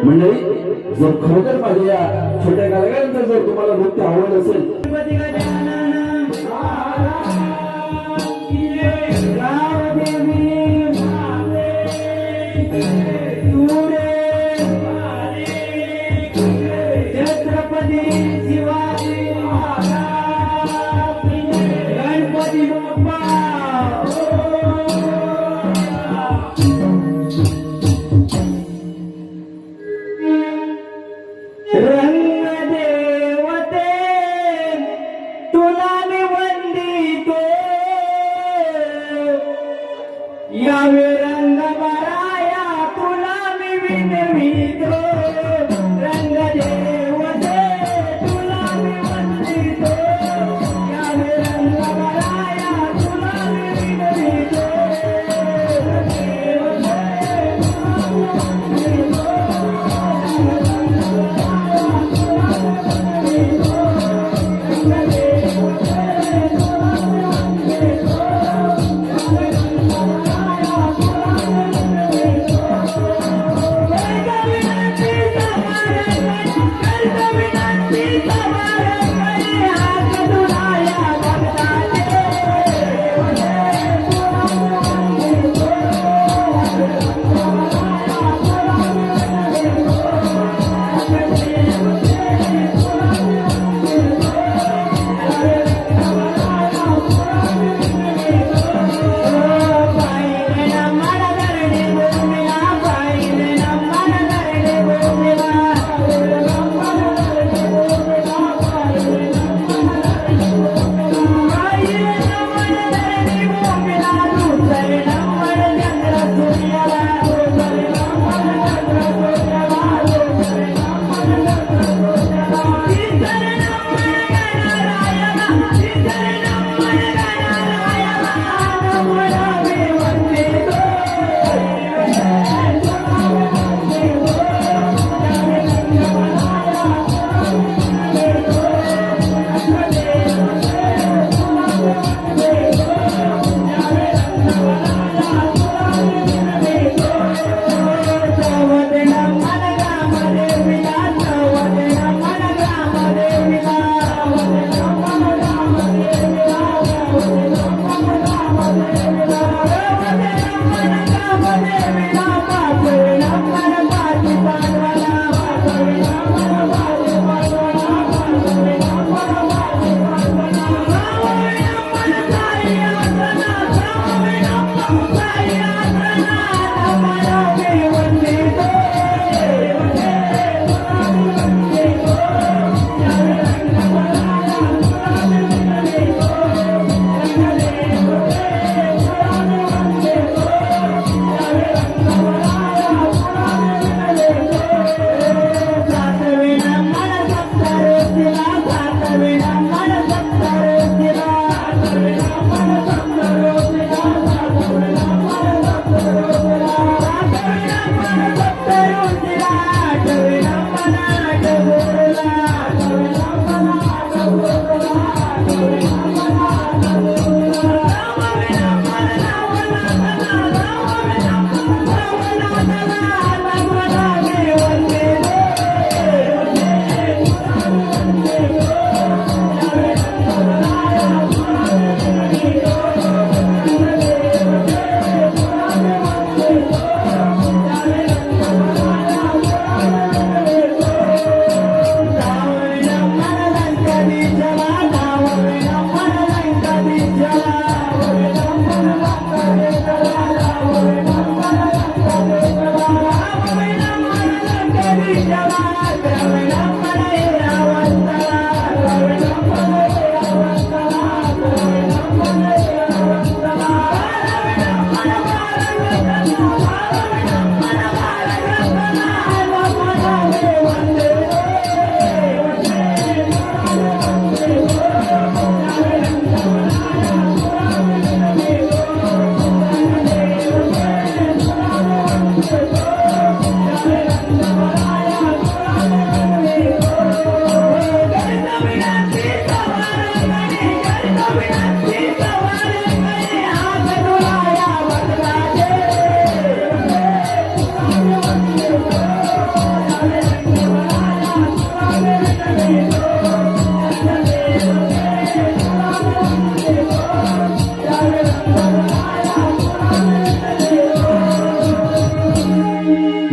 मंडळी, जर खरोखर माझ्या या छोट्या गायकानंतर जर तुम्हाला नृत्य आवडत असेल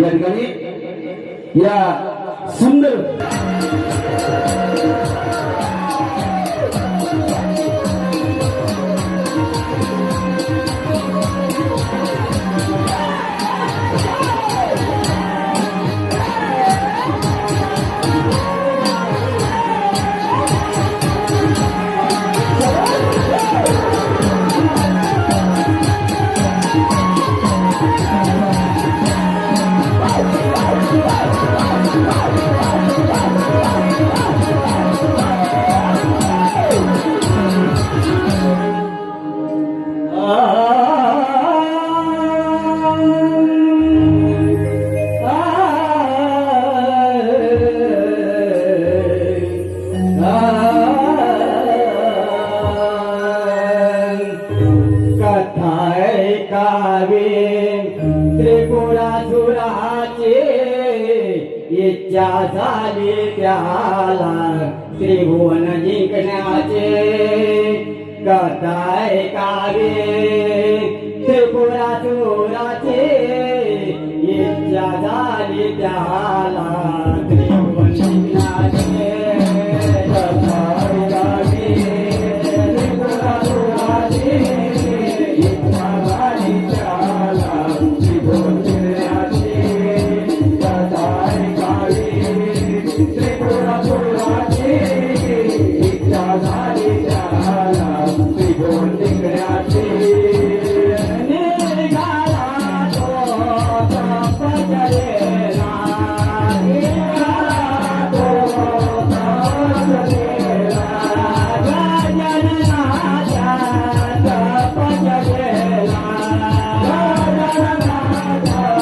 या ठिकाणी या सुंदर इच्छा झाली त्याला त्रिभुवन जिंकण्याचे कथाय कावे त्रिपुरासुराचे इच्छा झाली त्याला त्रिभुवन जिंकण्याचे कथाय कावे त्रिपुरासुराचे इच्छा झाली त्याला त्रिभुवन जिंकण्याचे कथाय त्रिपुरासुराचे इच्छा झाली त्याला त्रिभुवन जिंकण्याचे निघाला तो तपश्चर्येला निघाला तो तपश्चर्येला गजाननाच्या तपश्चर्येला गजाननाच्या तपश्चर्येला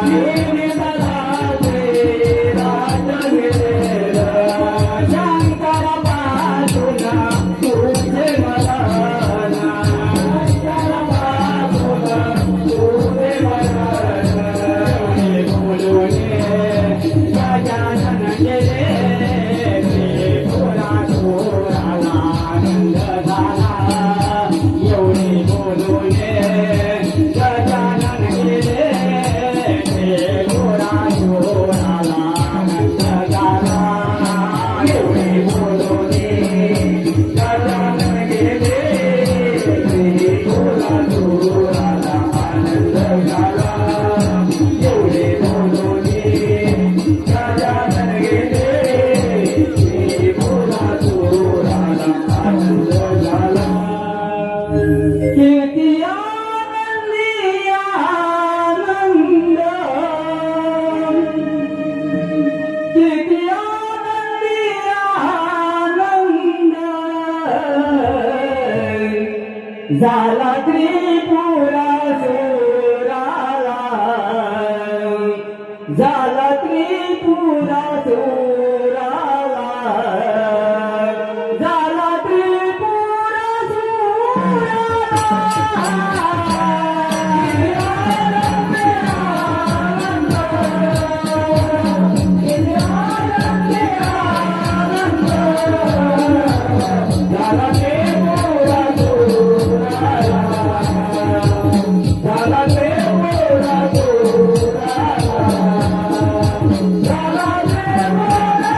Yeah. झाला एवढे बोलूनी गजानन गेले त्रिपुरा सुराला आनंद झाला किती आनंदी आनंद किती आनंदी आनंद झाला त्रिपुरा सुराला झाला त्रिपुरा सुराला झाला त्रिपुरा झाला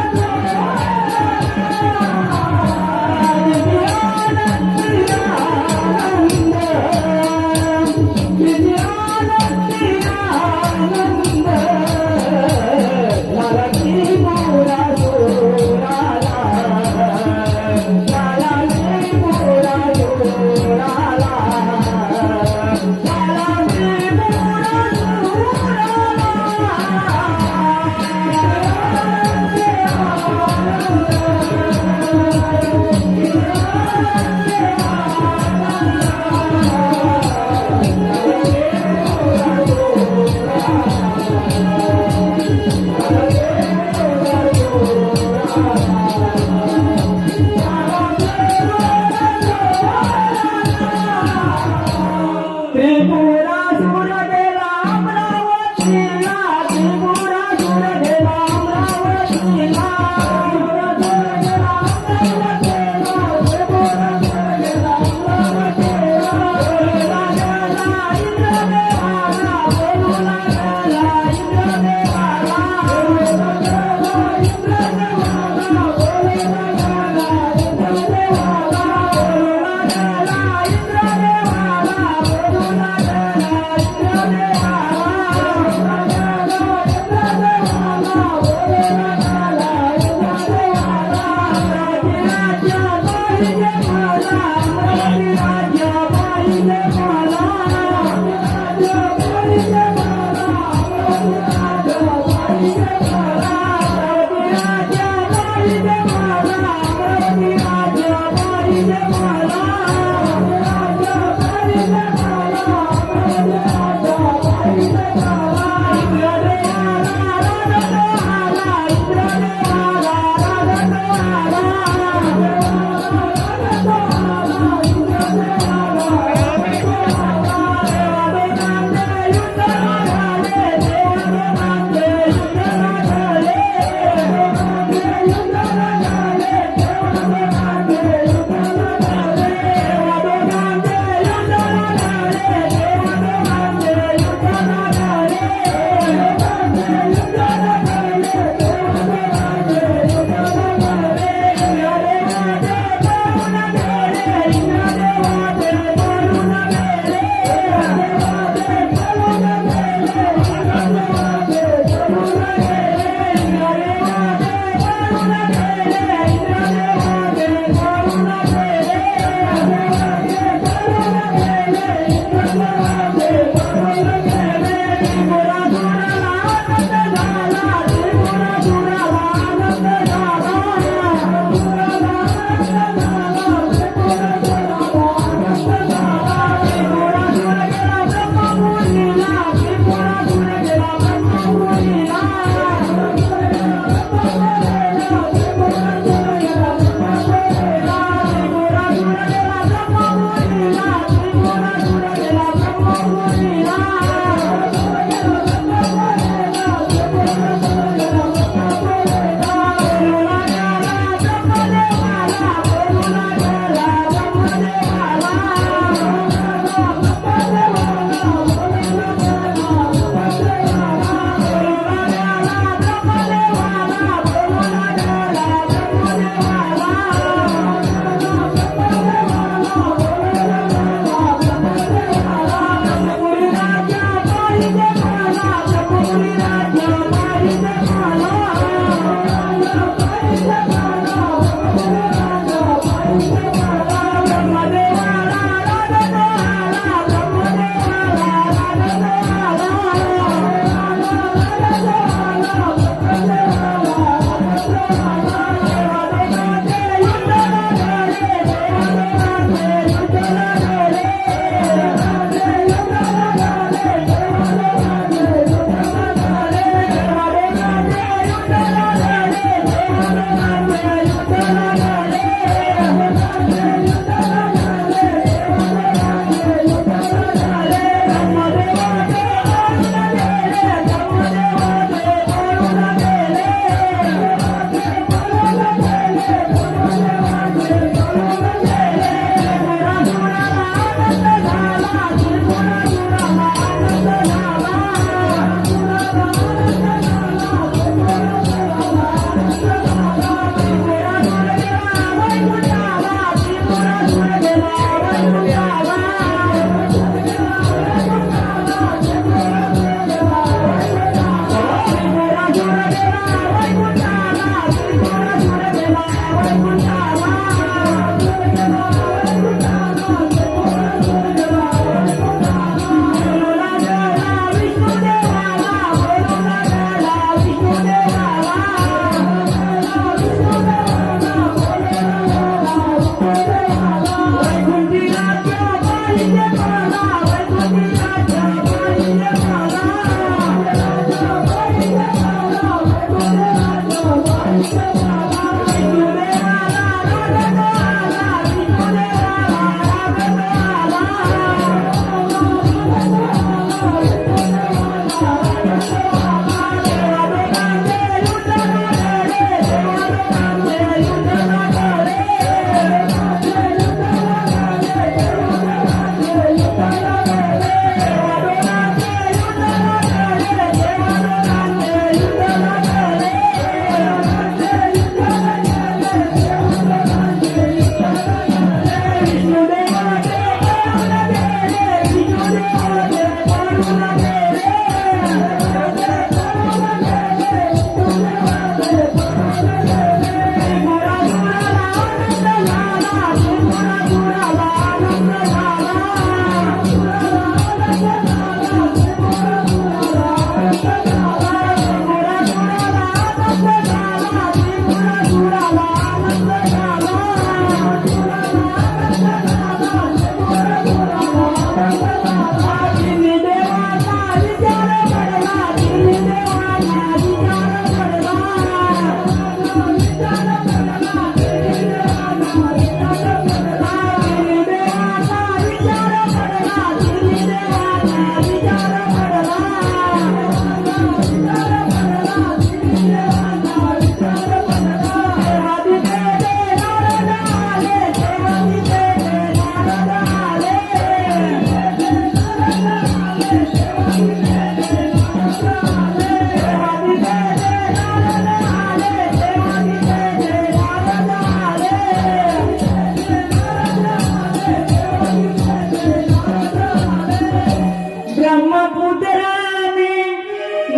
ब्रह्मपुत्रा मी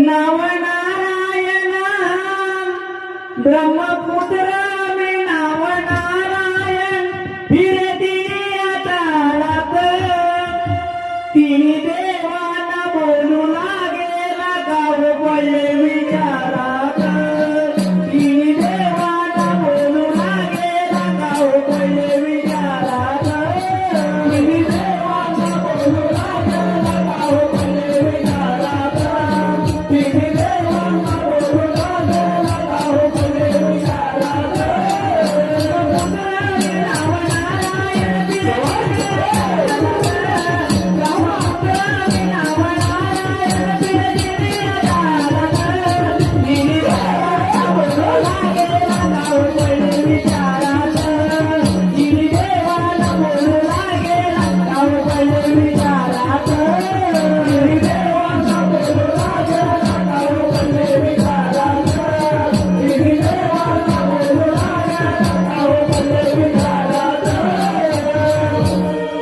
नाव नारायणा ब्रह्मपुत्रा मी नाव नारायण फिरती ताळात तिन्ही देवांना बोलू लागेला गाव पडले विचारात तिन्ही देवांना बोलू लागेला गाव पडले विचारात तिन्ही देवांना बोलू लागेला गाव पडले विचारात तिन्ही देवांना बोलू लागेला गाव पडले विचारात नाव नारायण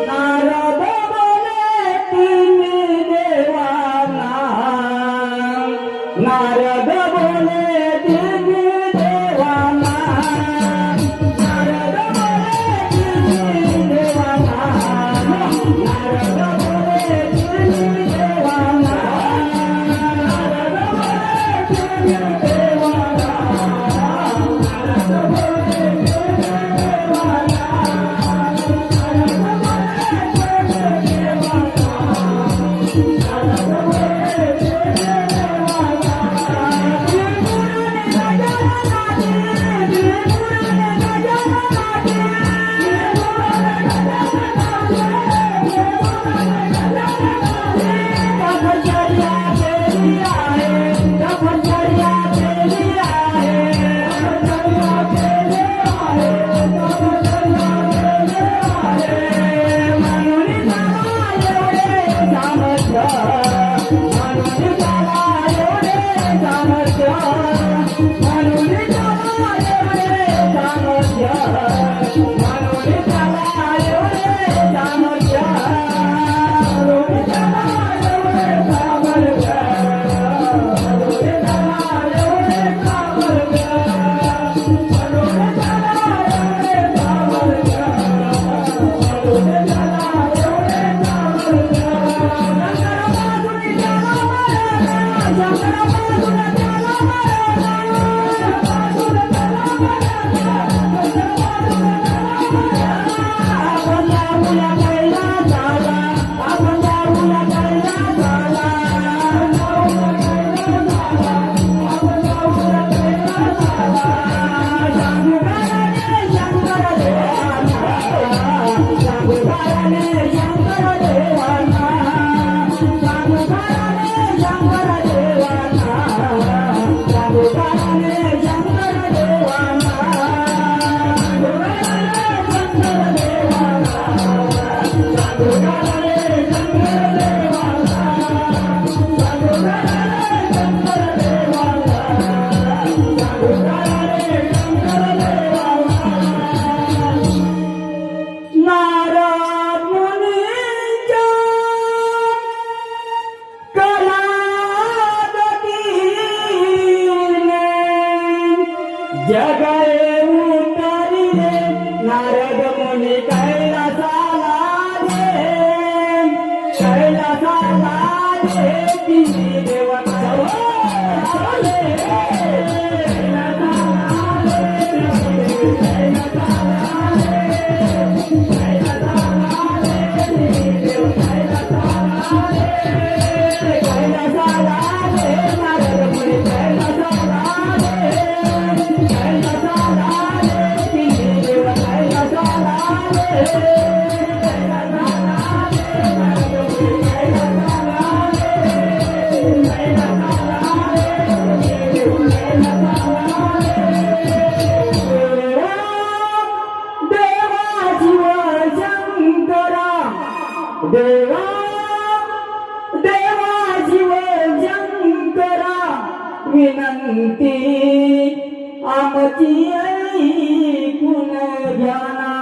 नारद बोले तिन्ही देवांना नारद बोले तिन्ही देवांना नारद बोले तिन्ही देवांना नारद बोले तिन्ही देवांना नारद बोले तिन्ही देवांना नारद बोले तिन्ही जगळे उतरिले नारद मुनी कैलासाला रे तिन्ही देवांना देवा देवा जीव शंकरा विनंती आमची ऐकून घ्याना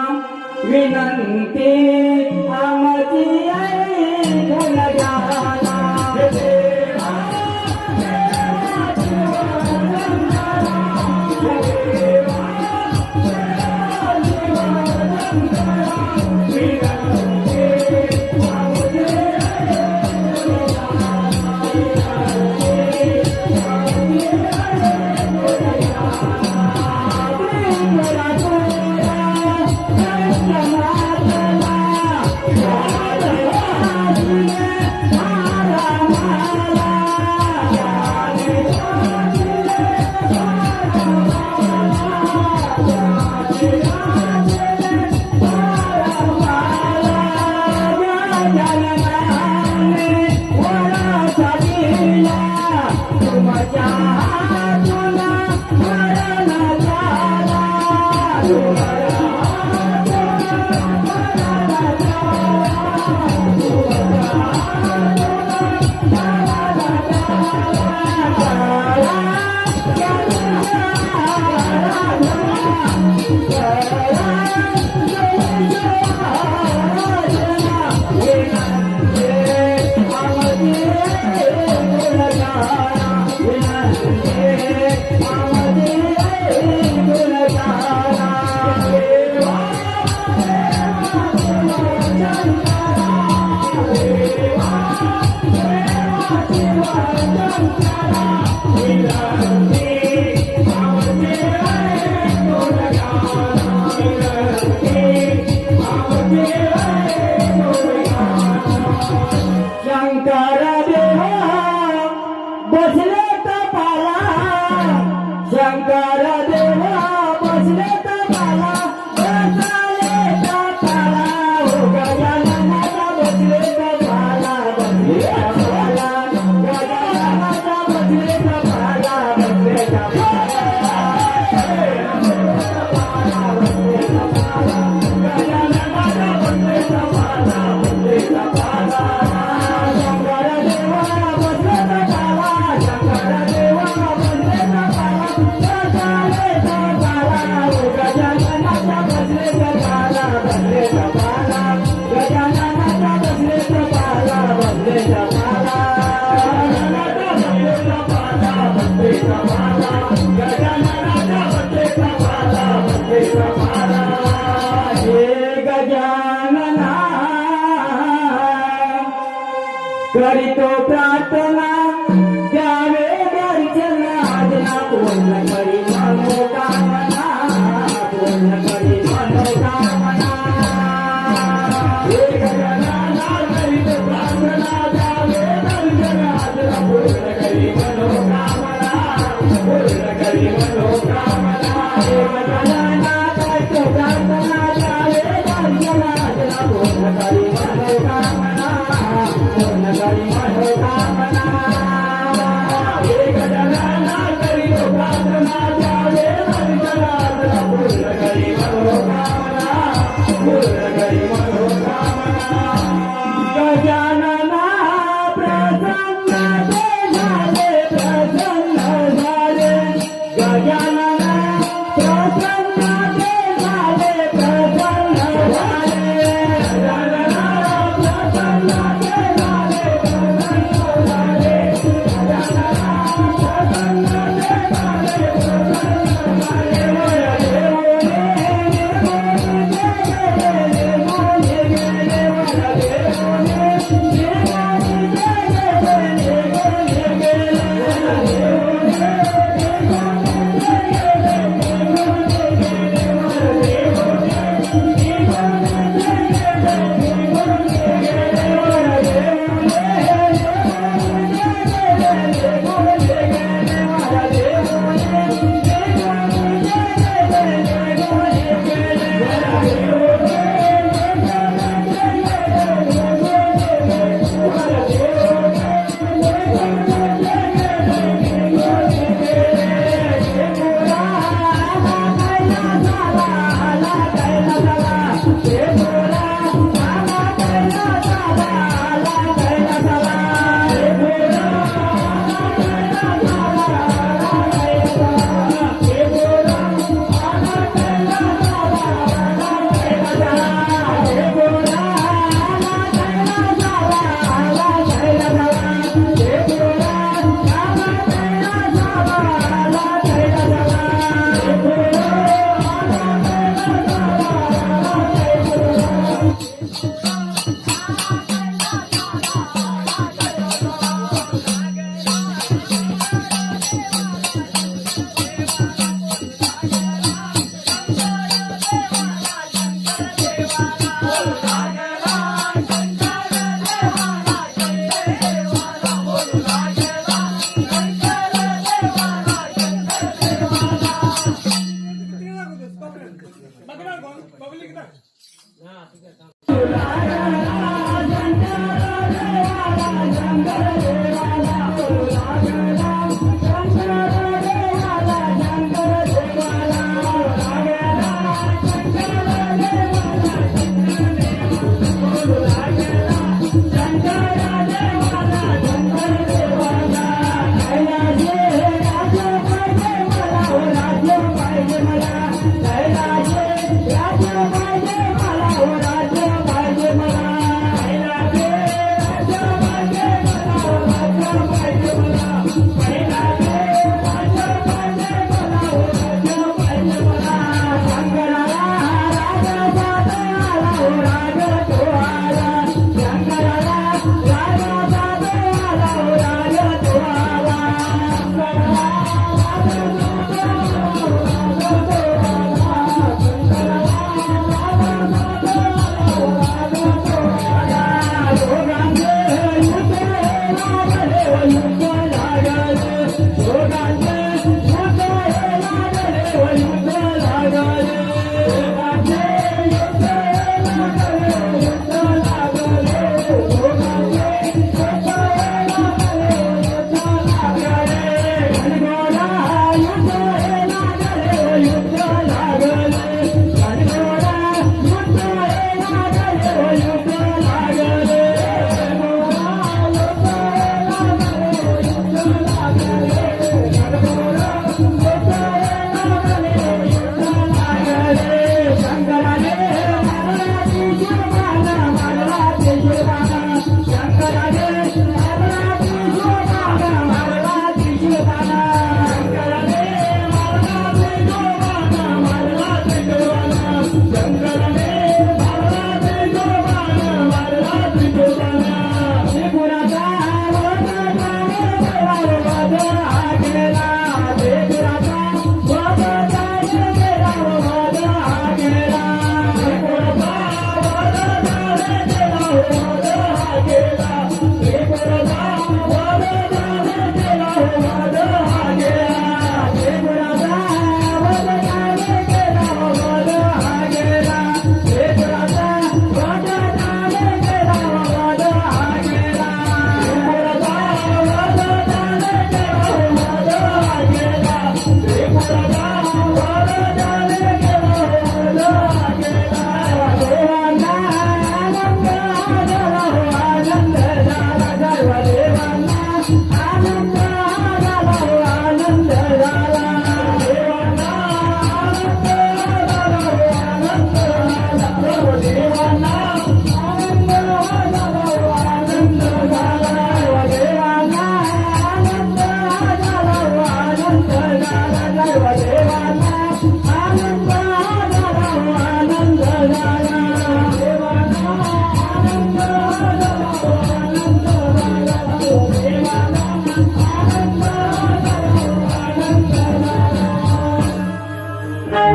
विनंती आमची ऐकून घ्याना शंकर देवा बसले तपाला शंकर देवा बसले तपाला बसले तपाला हो गजाननाचा बसले तपाला बसले तपाला गजाननाचा बसले तपाला बसले तपाला गजाननाचा बसले तपाला बसले तपाला शंकर देवा बसले तपाला शंकर देवा बसले तपाला बसले तपाला हो गजाननाचा बसले तपाला बसले तपाला गजाननाचा बसले तपाला बसले तपाला गजाननाचा बसले तपाला गजाननाचा बसले तपाला बसले तपाला हे गजानना करीतो प्रार्थना द्यावे दर्शन आजना पूर्ण करी मनोकामना पूर्ण करी मनोकामना हे गजानना करीतो प्रार्थना द्यावे दर्शन आजना पूर्ण करी मनोकामना पूर्ण करी मनोकामना हे गजानना करीतो प्रार्थना द्यावे दर्शन आजना पूर्ण करी मनोकामना पूर्ण करी मनोकामना हे गजानना करीतो प्रार्थना द्यावे दर्शन आजना पूर्ण करी मनोकामना पूर्ण करी मनोकामना गजानना प्रसन्न ते झाले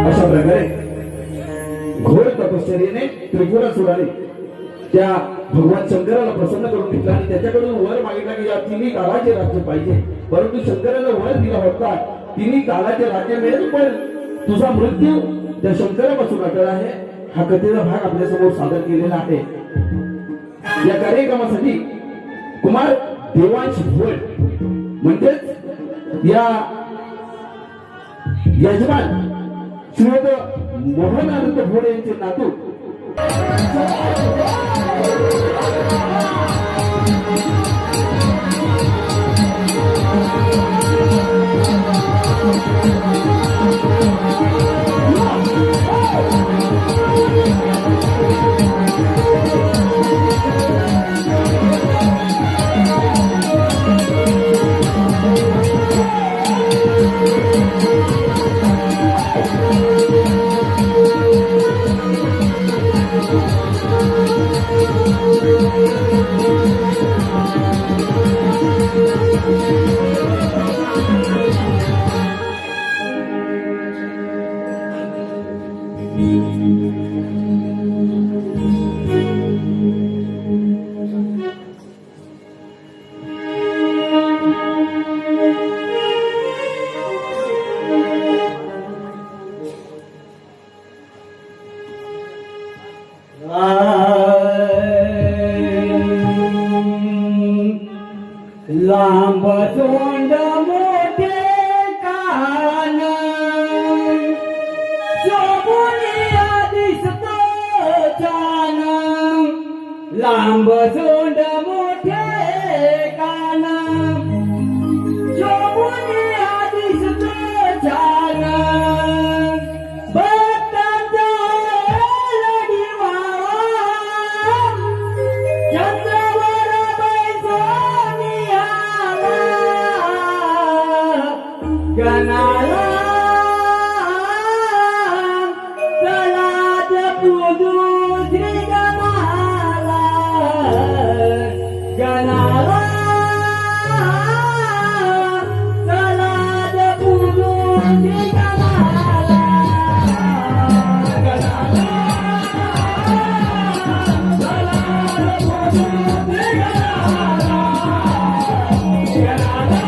अशा प्रकारे घोर तपश्चर्येने त्रिपुरासुराने त्या भगवान शंकराला प्रसन्न करून घेतला आणि त्याच्याकडून वर मागितला की या तिन्ही काळाचे राज्य पाहिजे. परंतु शंकराला वर दिला होता तिन्ही काळाचे राज्य मिळेल, पण तुझा मृत्यू त्या शंकरापासून अटळ आहे. हा कथेचा भाग आपल्या समोर सादर केलेला आहे. या कार्यक्रमासाठी कुमार देवांश भोळ म्हणजेच या यजमान श्रीमंत मोहन आनंद भोळे यांचे नातू लांब तोंड मोठे कान शोभुनिया दिसतो छान. लांब तोंड मोठे कान शोभुनिया दिसतो छान. भक्तांचा लढीवा चंद्रावर बैसोनी आला गणाला तलात पूजू श्री गणाला गणाला तलात पूजू श्री गणाला गणाला तलात पूजू श्री गणाला गणाला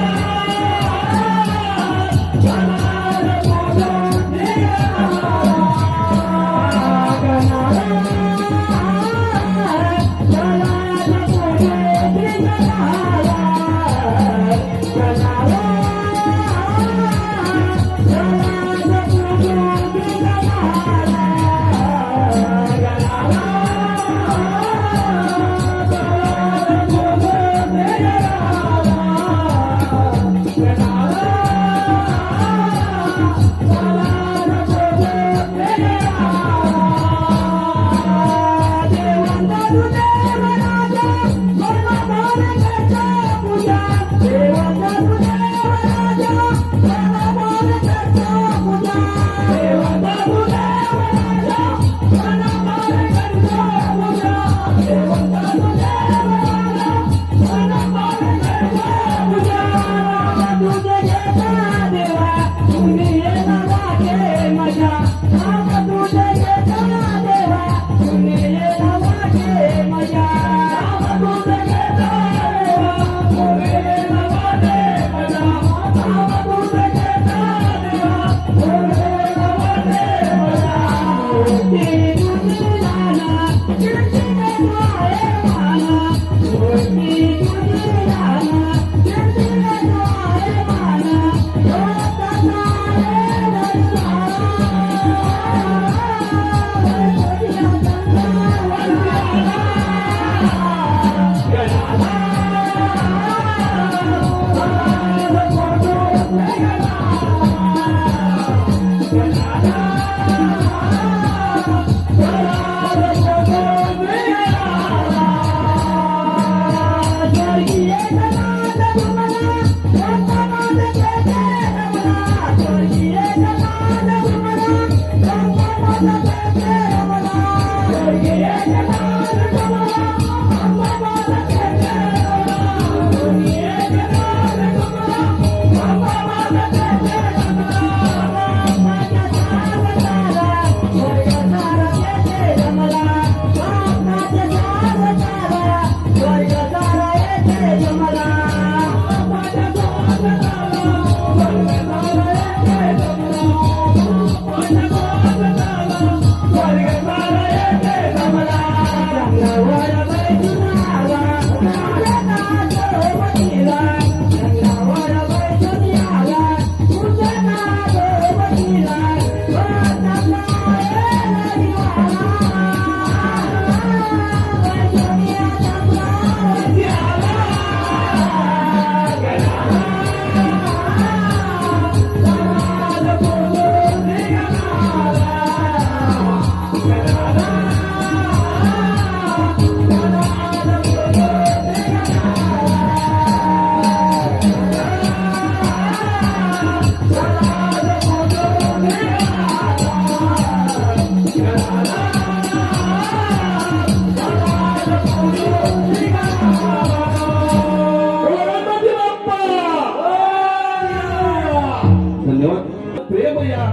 या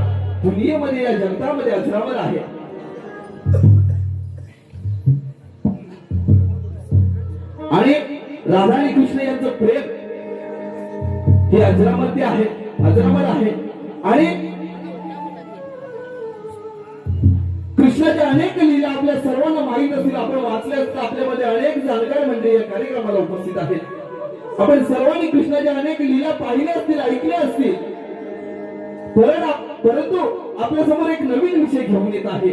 दुनियेमध्ये या जगतामध्ये अजरामर आहे. आणि राधा आणि कृष्ण यांचं प्रेम हे अजरामर आहे, अजरामर आहे. आणि कृष्णाच्या अनेक लीला आपल्या सर्वांना माहीत असतील. आपण वाचले असता आपल्यामध्ये अनेक जाणकार मंडळी या कार्यक्रमाला उपस्थित आहेत. आपण सर्वांनी कृष्णाच्या अनेक लीला पाहिल्या असतील, ऐकल्या असतील. परंतु आपल्या समोर एक नवीन विषय घेऊन येत आहे.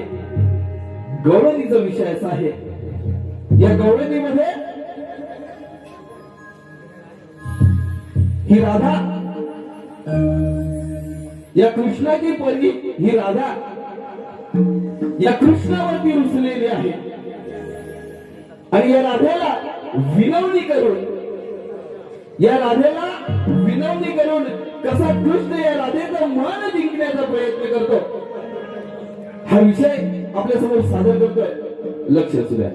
गवळणीचा विषय असा आहे. या गवळणीमध्ये ही राधा, या कृष्णाची परी ही राधा या कृष्णावरती रुसलेली आहे. आणि या राधेला विनवणी करून, या राधेला विनवणी करून कसा कृष्ण या राधेचं मन जिंकण्याचा प्रयत्न करतो हा विषय आपल्या समोर सादर करतोय. लक्ष असू द्या.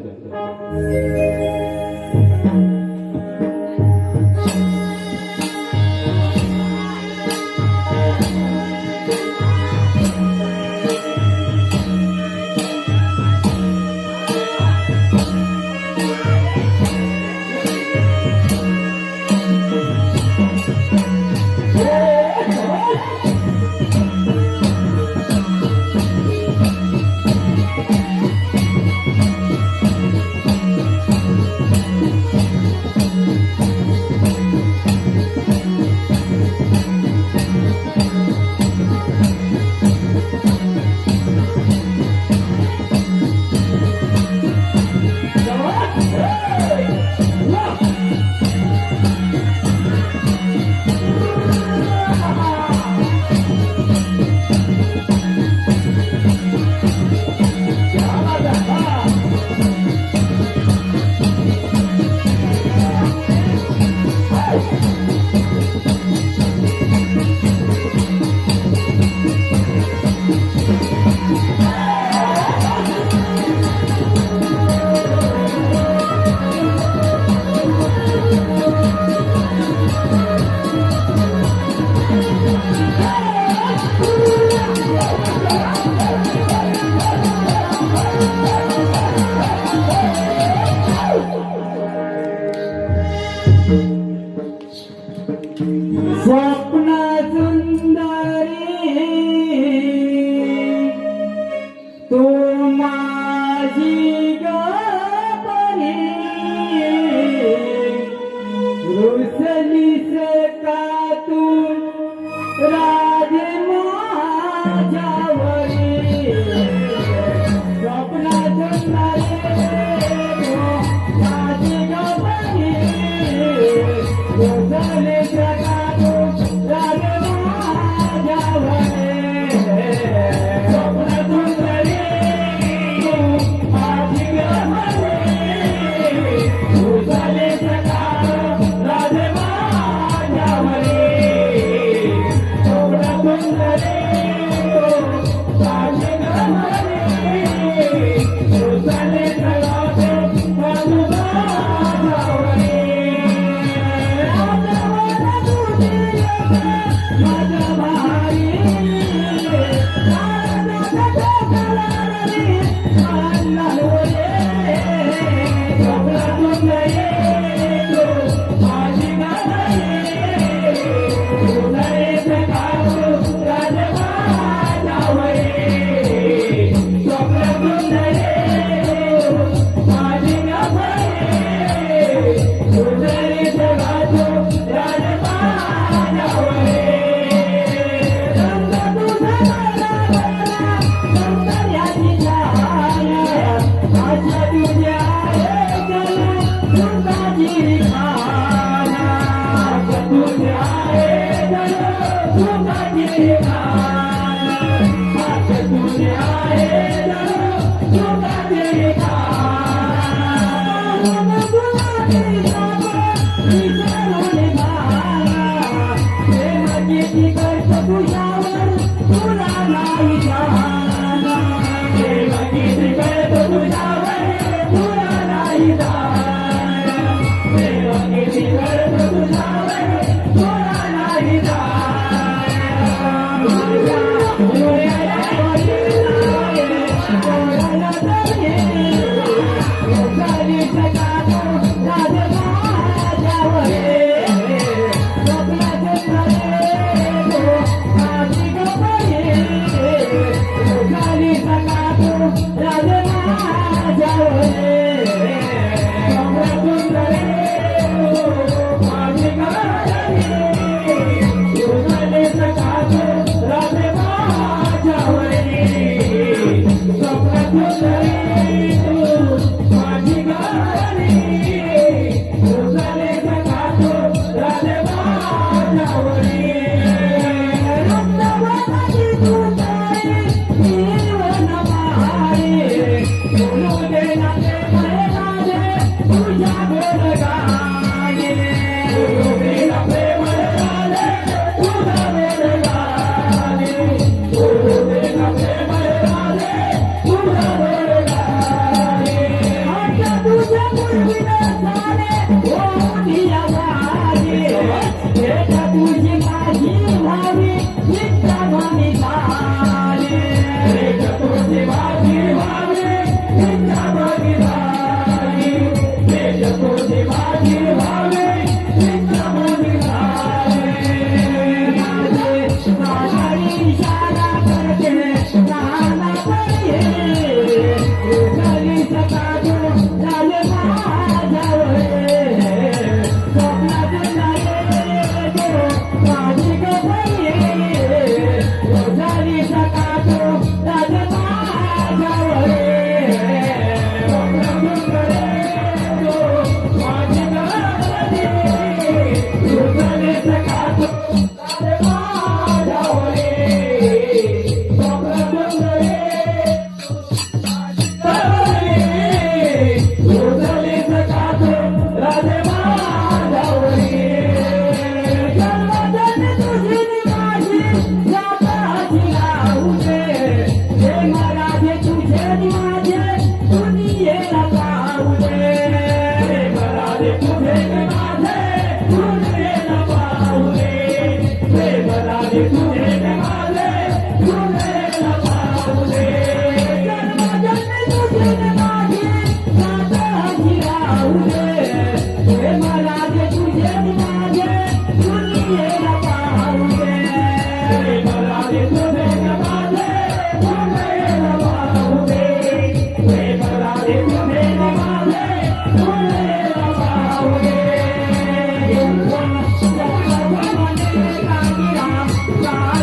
स्वप्न सुंदरी तू माझी गपरी रुसलीस का तू राजे माझ्यावरी. स्वप्न सुंदरी तू माझी गपरी रुसलीस का तू राजे माझ्यावरी. स्वप्न सुंदरी तू माझी गपरी रुसलीस का राजे माझ्यावरी. स्वप्न सुंदरी तू माझी गपरी रुसलीस का तू राजे माझ्यावरी. माझ्या भारी माझ्यावरी रक्तवाची तुझे जीवन मारे बोलू दे ना ते माझे तुझ्या गोडगाने बोलू दे ना प्रेम राधे तुझ्या गोडगाने बोलू दे ना प्रेम राधे तुझ्या गोडगाने आता तुझ्या पूर्वीला झाले हो दिया वागे एका तुझी माझी भावी नित्या भावी झाले एका तुझी माझी भावी नित्या भावी झाली एका तुझी माझी भावी नित्या भावी झाली माझे इशारा करते नाना पडे घरी सकाळी झाले माझ्यावरे स्वप्नातून आले तो माझी गबाई झाली सकाळी झाले माझ्यावरे स्वप्नातून आले तो माझी गबाई झाली सकाळी झाले माझ्यावरे स्वप्नातून आले उजळली सकाळ राधे माझ्यावरी जन्मजन्मी तुझी माझी जाताची लावते हे राधे तुझे माझे दुनियेला पावते राधे तुझे माझे दुनियेला पावते राधे तुझे माझे दुनियेला पावते जन्मजन्मी तुझे माझी जाताची लावते हे राधे तुझे माझे दुनियेला पावते राधे तुझे माझे दुनियेला पावते राधे तुझे माझे दुनियेला पावते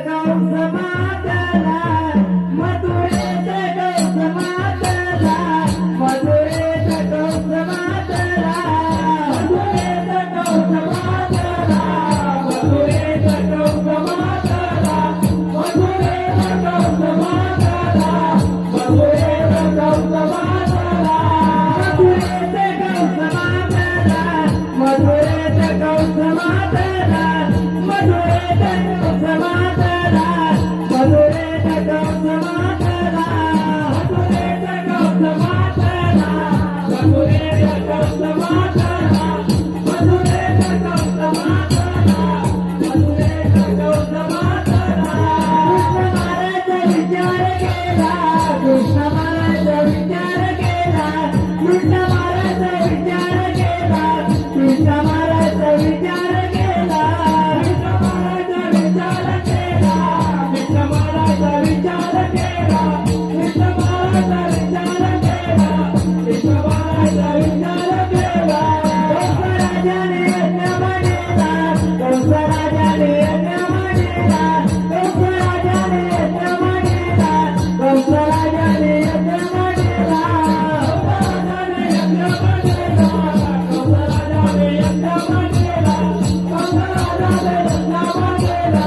कंस मातला मथुरेत कंस मातला मथुरेत कंस मातला मथुरेत कंस मातला मथुरेत कंस मातला मथुरेत कंस मातला मथुरेत कंस मातला मथुरेत कंस मातला मथुरेत कंस मातला मथुरेत कंस मातला मथुरेत कंस मातला मथुरेत कंस मातला मथुरेत कंस मातला मथुरेत कंस मातला मथुरेत कंस मातला कृष्ण महाराज विचार केला कृष्ण महाराज विचार केला कृष्ण महाराज विचार केला कृष्ण महाराज विचार केला कृष्ण महाराज विचार केला कृष्ण महाराज विचार केला कृष्ण महाराज विचार केला कंसराजाने यज्ञ मांडला कंसराजाने यज्ञ मांडला कंसराजाने यज्ञ मांडला कंसराजाने यज्ञ मांडला कंसराजाने यज्ञ मांडला कंसराजाने यज्ञ मांडला कंसराजाने यज्ञ मांडला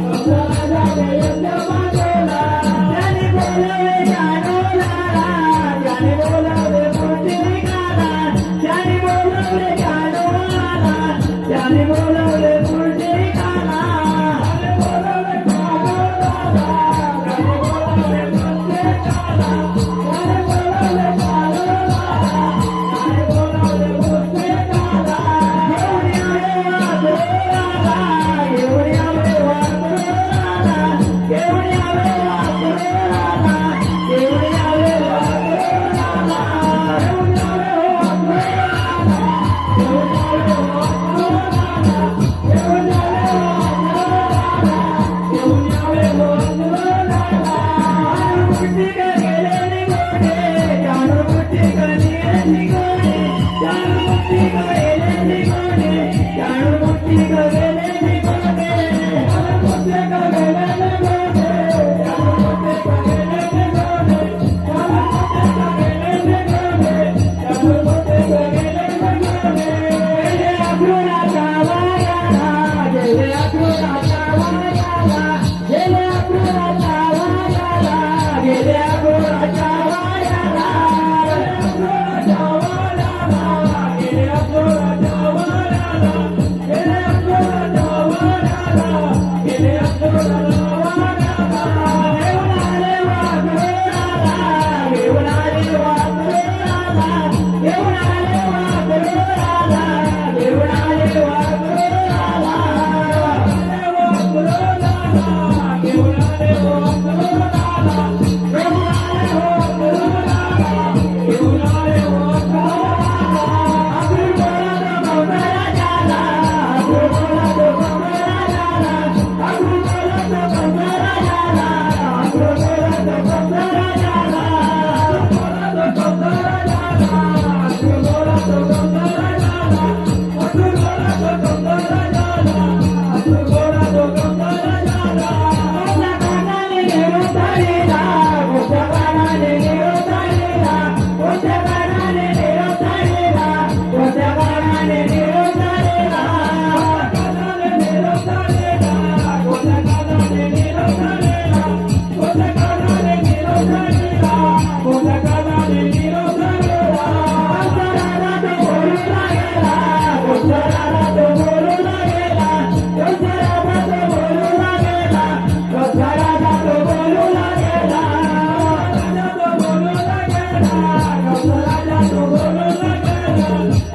कंसराजाने यज्ञ मांडला त्याने बोलावे ज्ञानोलाला त्याने बोलावे मूर्तिकाला त्याने बोलावे ज्ञानोलाला त्याने बोलावे मूर्तिकाला त्याने बोलावे ज्ञानोलाला त्याने बोलावे मूर्तिकाला त्याने बोलावे ज्ञानोलाला त्याने बोलावे मूर्तिकाला घेऊन यावे वासुदेवाला घेऊन यावे वासुदेवाला घेऊन यावे वासुदेवाला घेऊन यावे वासुदेवाला घेऊन यावे वासुदेवाला घेऊन यावे वासुदेवाला अनुमुट्टिक गेले निघोडे अनुमुट्टिक गेले निघोडे अनुमुट्टिक गेले निघोडे अनुमुट्टिक गेले निघोडे अनुमुट्टिक गेले निघोडे अनुमुट्टिक गेले निघोडे अनुमुट्टिक गेले निघोडे अनुमुट्टिक गेले निघोडे गेले अक्रूराचा वायाला गेले अक्रूराचा वायाला गेले अक्रूराचा वायाला गेले अक्रूराचा वायाला गेले अक्रूराचा वायाला गेले अक्रूराचा वायाला गेले अक्रूराचा वायाला घेऊन आले वासुदेवाला घेऊन आले वासुदेवाला घेऊन आले वासुदेवाला घेऊन आले वासुदेवाला घेऊन आले वासुदेवाला घेऊन आले वासुदेवाला घेऊन आले वासुदेवाला अक्रूर बोला तो कंसराजाला अक्रूर बोला तो कंसराजाला अक्रूर बोला तो कंसराजाला अक्रूर बोला तो कंसराजाला अक्रूर बोला तो कंसराजाला अक्रूर बोला तो कंसराजाला अक्रूर बोला तो कंसराजाला मोठ्या कानाने निरोधारीला मोठ्या कानाने निरोधारीला मोठ्या कानाने निरोधारीला मोठ्या कानाने निरोधारीला कानाने निरोधारीला मोठ्या कानाने निरोधारीला मोठ्या कानाने निरोधारीला मोठ्या कानाने निरोधारीला कंसराजा तो बोलू लागेला कंसराजा तो बोलू लागेला कंसराजा तो बोलू लागेला कंसराजा तो बोलू लागेला कंसराजा तो बोलू लागेला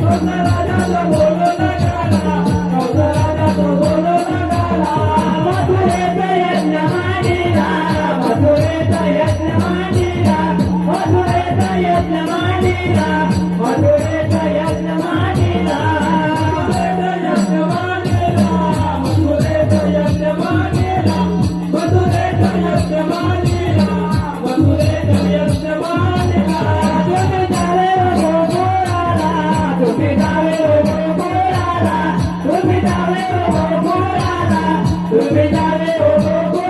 कंसराजा तो बोलू लागेला कंसराजा तो बोलू लागेला मथुरेत यज्ञ मांडला मथुरेत यज्ञ मांडला मथुरेत यज्ञ मांडला मथुरेत यज्ञ मांडला मथुरेत यज्ञ मांडला मथुरेत यज्ञ मांडला मथुरेत यज्ञ मांडला तुम्ही जावे तुम्ही जावे तुम्ही जावे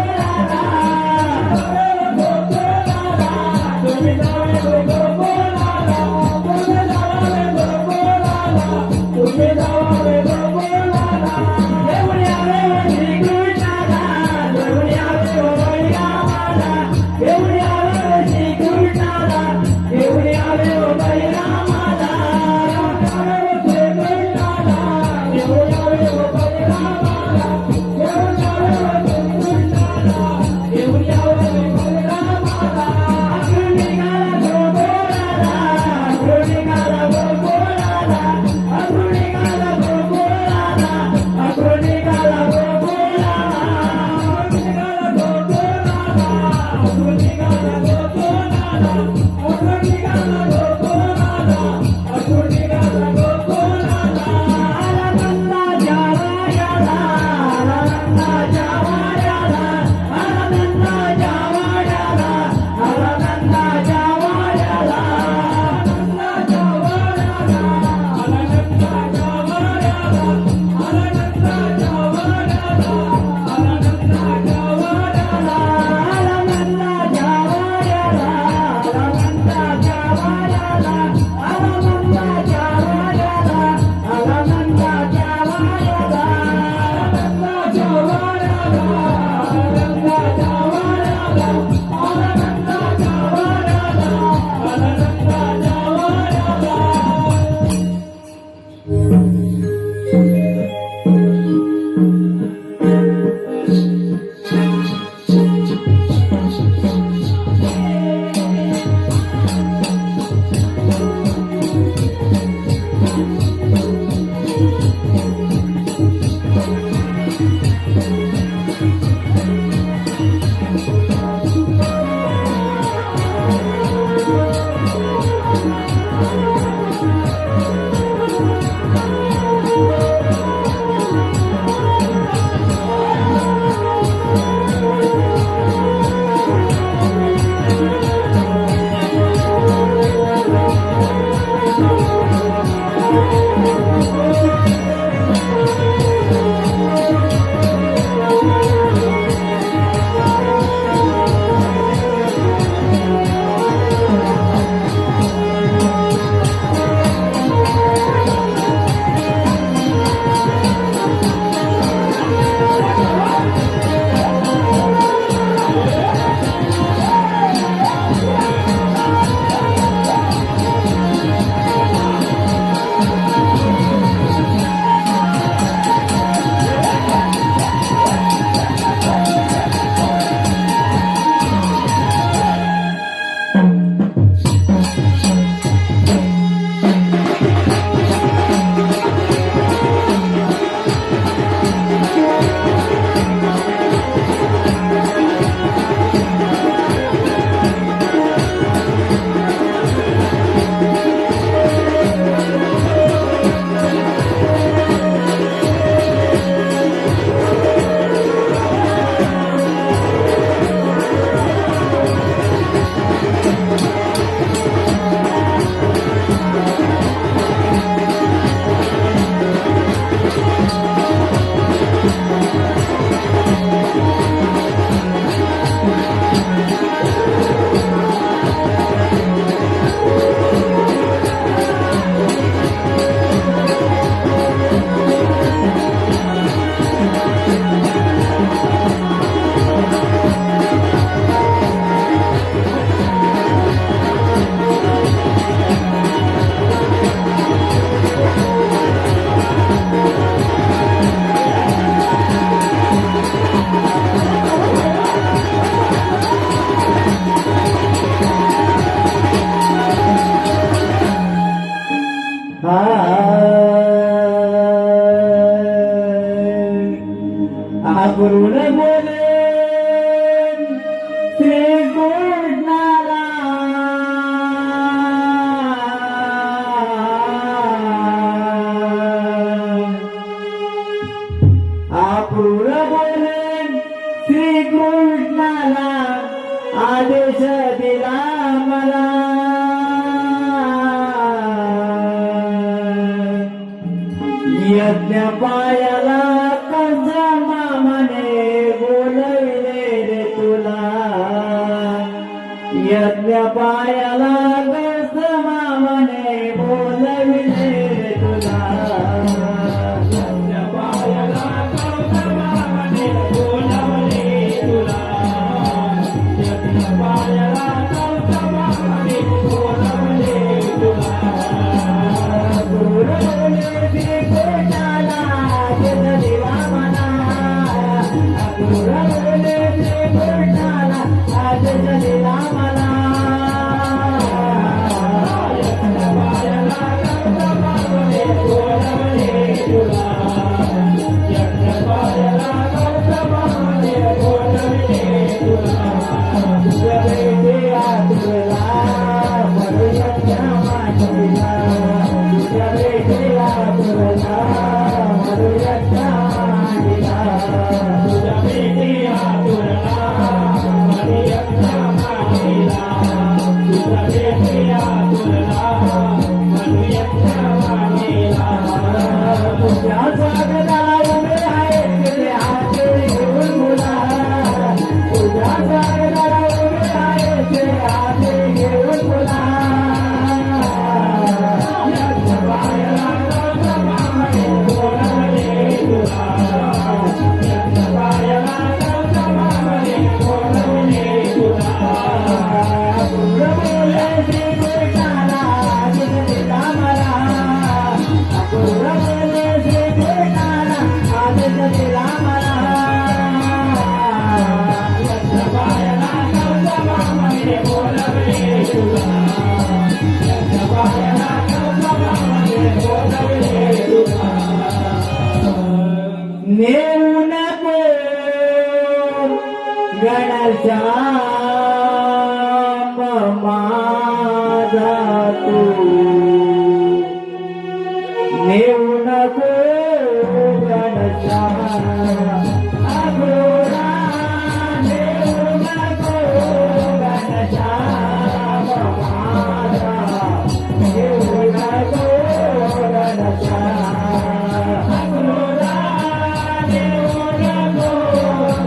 आनंदाच्या वाड्याला आनंदाच्या वाड्याला आनंदाच्या वाड्याला आपुरून बोले श्री कृष्णाला आपुरून बोले श्री कृष्णाला आदेश दिला मला यज्ञ पायाला यज्ञ पायाला गस मामने बोलविले रे तुला यज्ञ पायाला गस मामने बोलविले तुला यज्ञ पायाला गस मामने बोलविले तुला बोलविले श्री कृष्णाला जन दिला मला बोलविले श्री कृष्णाला जन दिला मला Bye. घनश्याम माझा तू नेऊ नको घनश्याम अघोरा नेऊ नको घनश्याम माझा नेऊ नको घनश्याम अघोरा नेऊ नको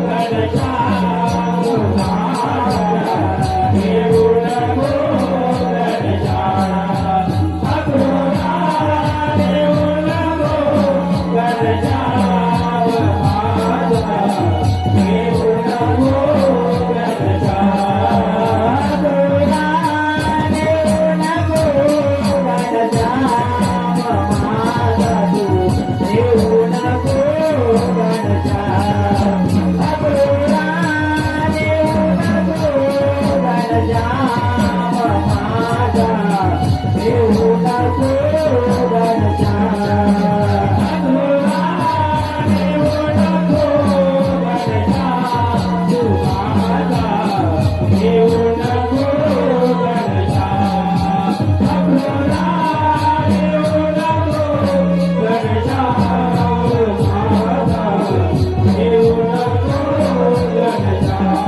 घनश्याम माझा नेऊ नको घनश्याम अघोरा नेऊ नको घनश्याम माझा नेऊ नको घनश्याम अघोरा नेऊ नको घनश्याम माझा तू नेऊ नको घनश्याम अघोरा नेऊ नको घनश्याम माझा नेऊ नको घनश्याम अघोरा नेऊ नको घनश्याम तू माझा नेऊ नको घनश्याम अघोरा नेऊ नको घनश्याम माझा नेऊ नको घनश्याम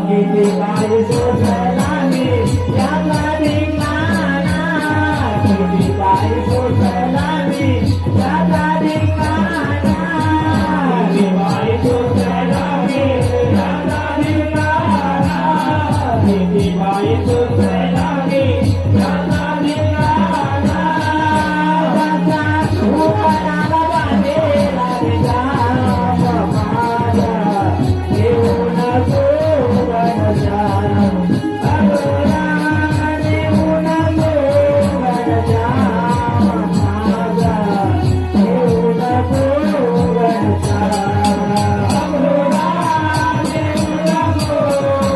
किती काय सोसला मी याला ठिकाणा किती काय सोसला मी याला ठिकाणा किती काय सोसला मी याला ठिकाणा किती काय सोसला मी याला ठिकाणा वाचा उपनाला बांधेला घनश्याम माझा नेऊ नको घनश्याम अघोरा नेऊ नको घनश्याम माझा नेऊ नको घनश्याम अघोरा नेऊ नको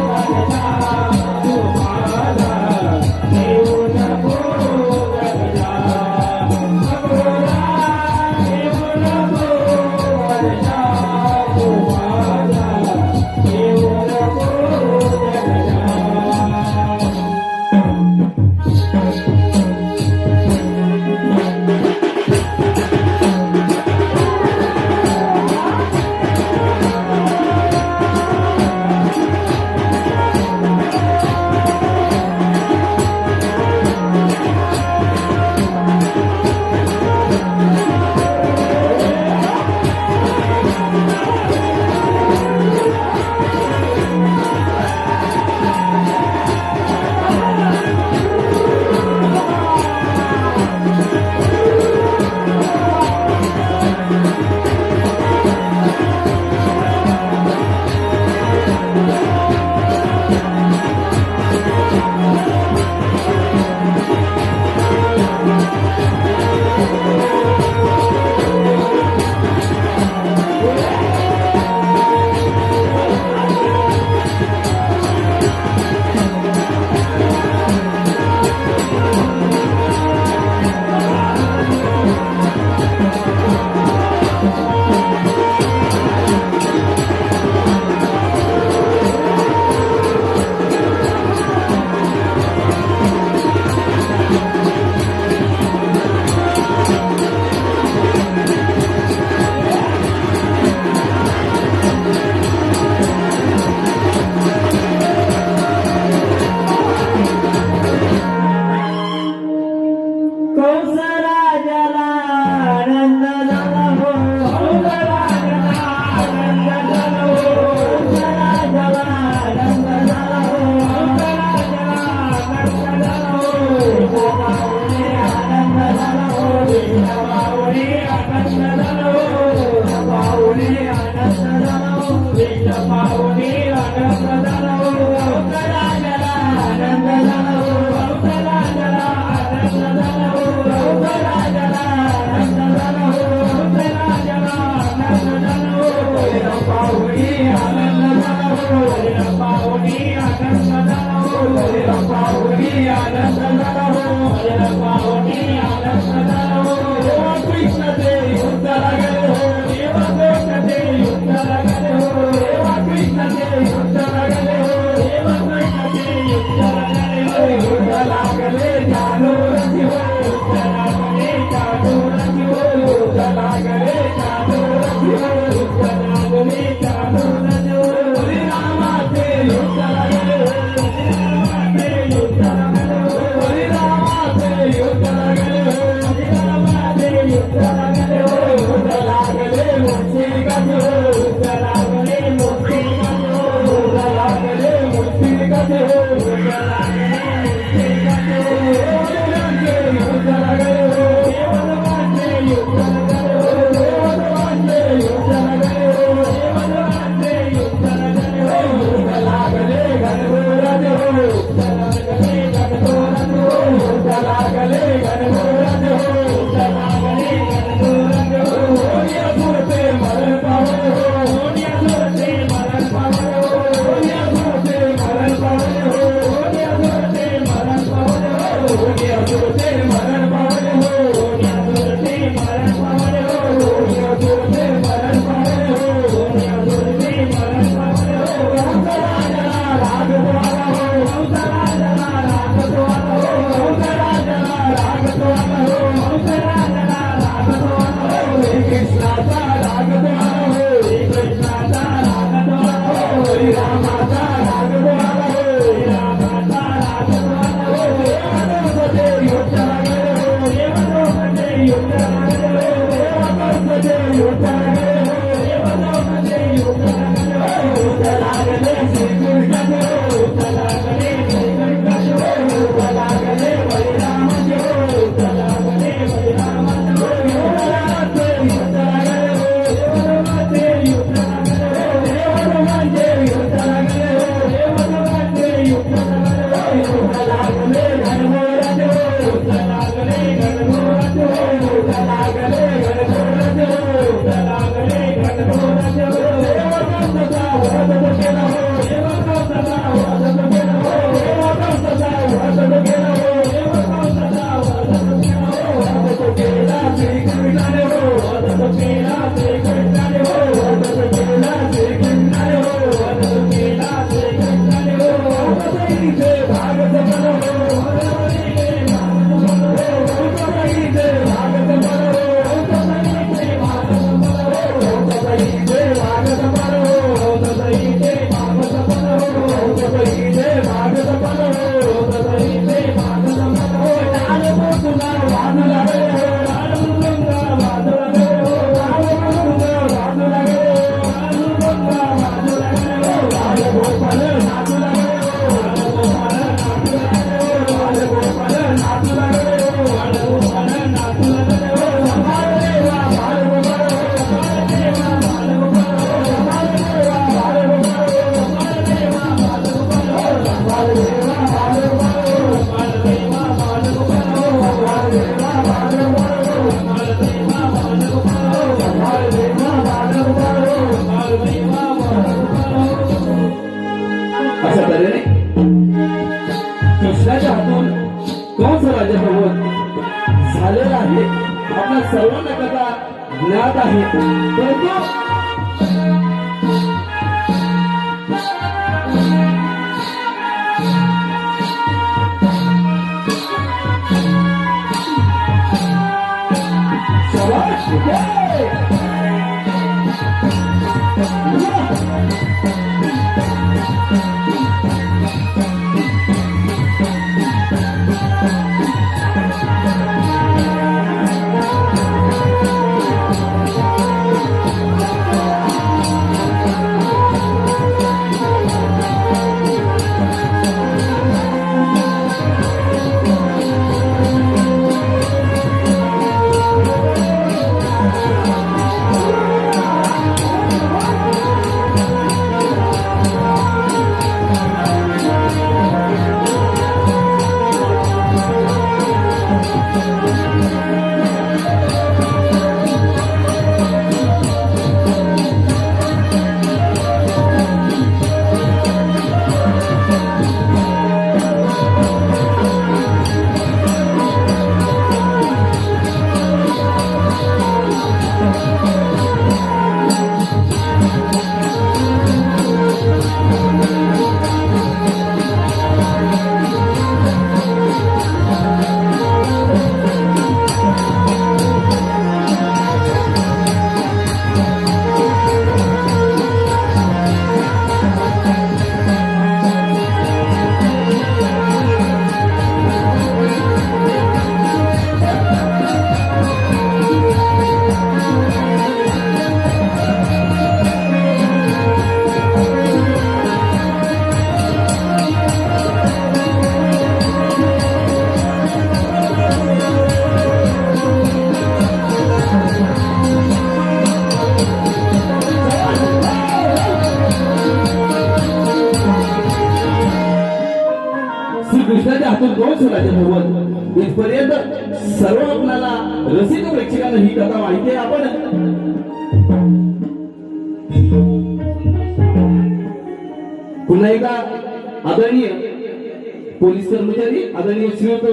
घनश्याम तू माझा नेऊ नको घनश्याम अघोरा नेऊ नको घनश्याम तू माझा नेऊ नको घनश्याम कंसराजाला आनंद झाला हो कंसराजाला आनंद झाला हो कंसराजाला आनंद झाला हो कंसराजाला आनंद झाला हो विठाबाऊने आनंद झाला हो विठाबाऊने आनंद झाला हो विठाबाऊने आनंद झाला हो विठाबाऊने आनंद झाला हो कंसराजाला आनंद झाला हो कंसराजाला आनंद झाला हो कंसराजाला आनंद झाला हो कंसराजाला आनंद झाला हो विठाबाऊने आनंद झाला हो विठाबाऊने आनंद झाला हो विठाबाऊने आनंद झाला हो विठाबाऊने आनंद झाला हो देवा कृष्ण ते युद्धाला गेले हो देवा कृष्ण ते युद्धाला गेले हो देवा कृष्ण ते अशा तऱ्हेने कृष्णाच्या हातून कंस राजासोबत झालेला आहे. आपल्या सर्वांना कथा ज्ञात आहे. परंतु शाबाश, जय! कृष्णाच्या हातून कंस राजासोबत इथपर्यंत सर्व आपल्याला रसिक प्रेक्षकांना ही कथा माहिती आहे. आपण पुन्हा एकदा आदरणीय पोलीस कर्मचारी आदरणीय श्रीयुत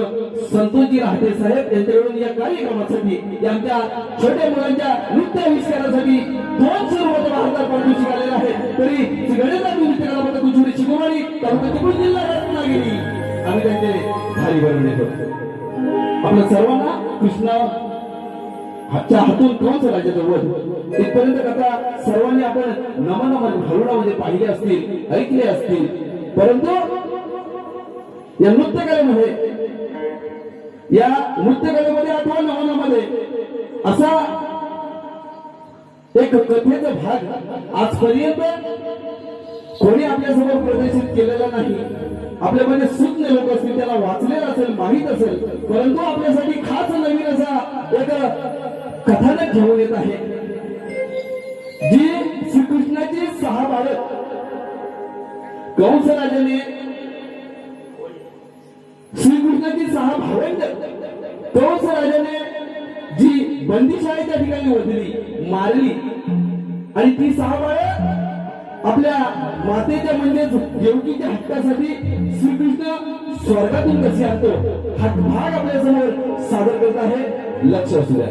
संतोषजी राहते साहेब यांच्याकडून या कार्यक्रमासाठी या आमच्या छोट्या मुलांच्या नृत्य आविष्कारासाठी 200 रुपये भारतात पारितोषिक आलेलं आहे. तरी गणेशा नृत्य कलापथक कुचुरी शिकवणारी तालुका चिपळूण जिल्हा रत्नागिरी आम्ही त्यांचे भारी भरून येतो. आपल्या सर्वांना कृष्णाच्या हातून कंस राजासोबत इथपर्यंत कथा सर्वांनी आपण नमन घालुणामध्ये पाहिले असतील, ऐकले असतील. परंतु या नृत्यकलेमध्ये अथवा नमनामध्ये असा एक कथेचा भाग आजपर्यंत कोणी आपल्यासमोर प्रदर्शित केलेला नाही. आपल्यामध्ये सुज्ञ लोक असतील, त्याला वाचलेलं असेल, माहीत असेल, परंतु आपल्यासाठी खास नवीन असा एक कथानक घेऊन येत आहे, जी श्रीकृष्णाची 6 बालक कंस राजाने, श्रीकृष्णाची 6 भावंड कंस राजाने जी बंदीशाळा त्या ठिकाणी वधली, मारली, आणि ती 6 बाळ आपल्या मातेच्या म्हणजेच देवकीच्या हक्कासाठी श्रीकृष्ण स्वर्गातून कशी आणतो हा भाग आपल्या समोर सादर करत आहे. लक्ष असू द्या.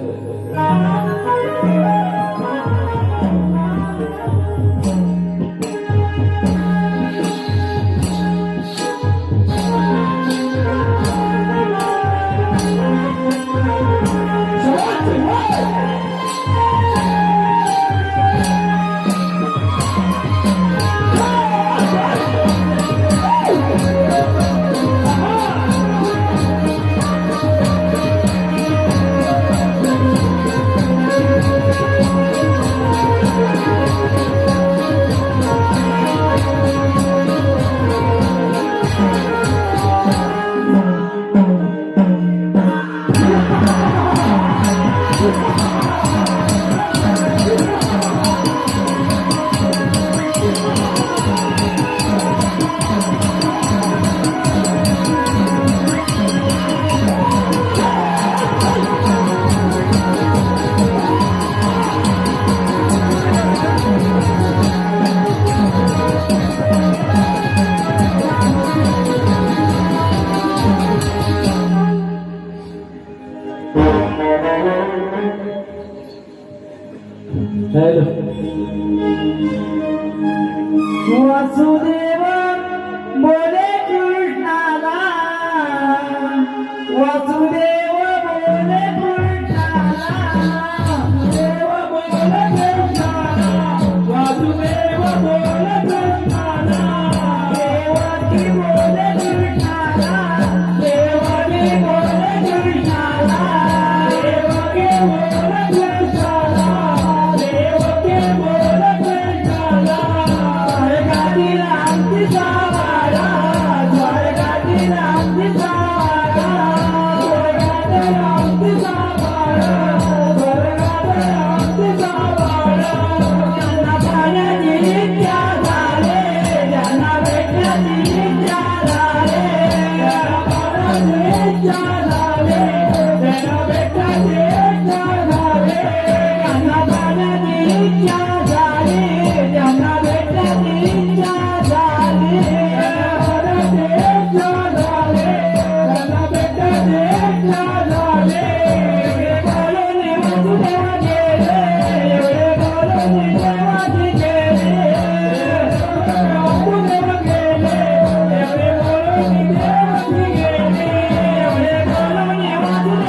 वासुदेव बोले कृष्णाला, वासुदेव बोले कृष्णाला, देव बोले कृष्णाला, वासुदेव बोले कृष्णाला, देवकी बोले कृष्णाला, देवकी बोले कृष्णाला, देवकी बोले कृष्णाला, देवकी बोले कृष्णाला, स्वर्गातील आमची सावारा, स्वर्गातील आमची सावारा, स्वर्गातील आमची सावारा, स्वर्गातील आमची सावारा, ज्यांना पाण्याची इच्छा झाले, ज्यांना भेटण्याची इच्छा झाले, त्याला पाण्याची इच्छा झाली, त्याला भेटायची इच्छा झाली, ज्यांना पाण्याची इच्छा झाली, ज्यांना भेटण्याची इच्छा झाली, त्याला पाण्याची इच्छा झाली, त्याला भेटायची इच्छा झाली. एवढे बोलून वासुदेव गेले, एवढे बोलून देवाची गेले, वासुदेव गेले, एवढे बोलून देवाची गेले, एवढे बोलून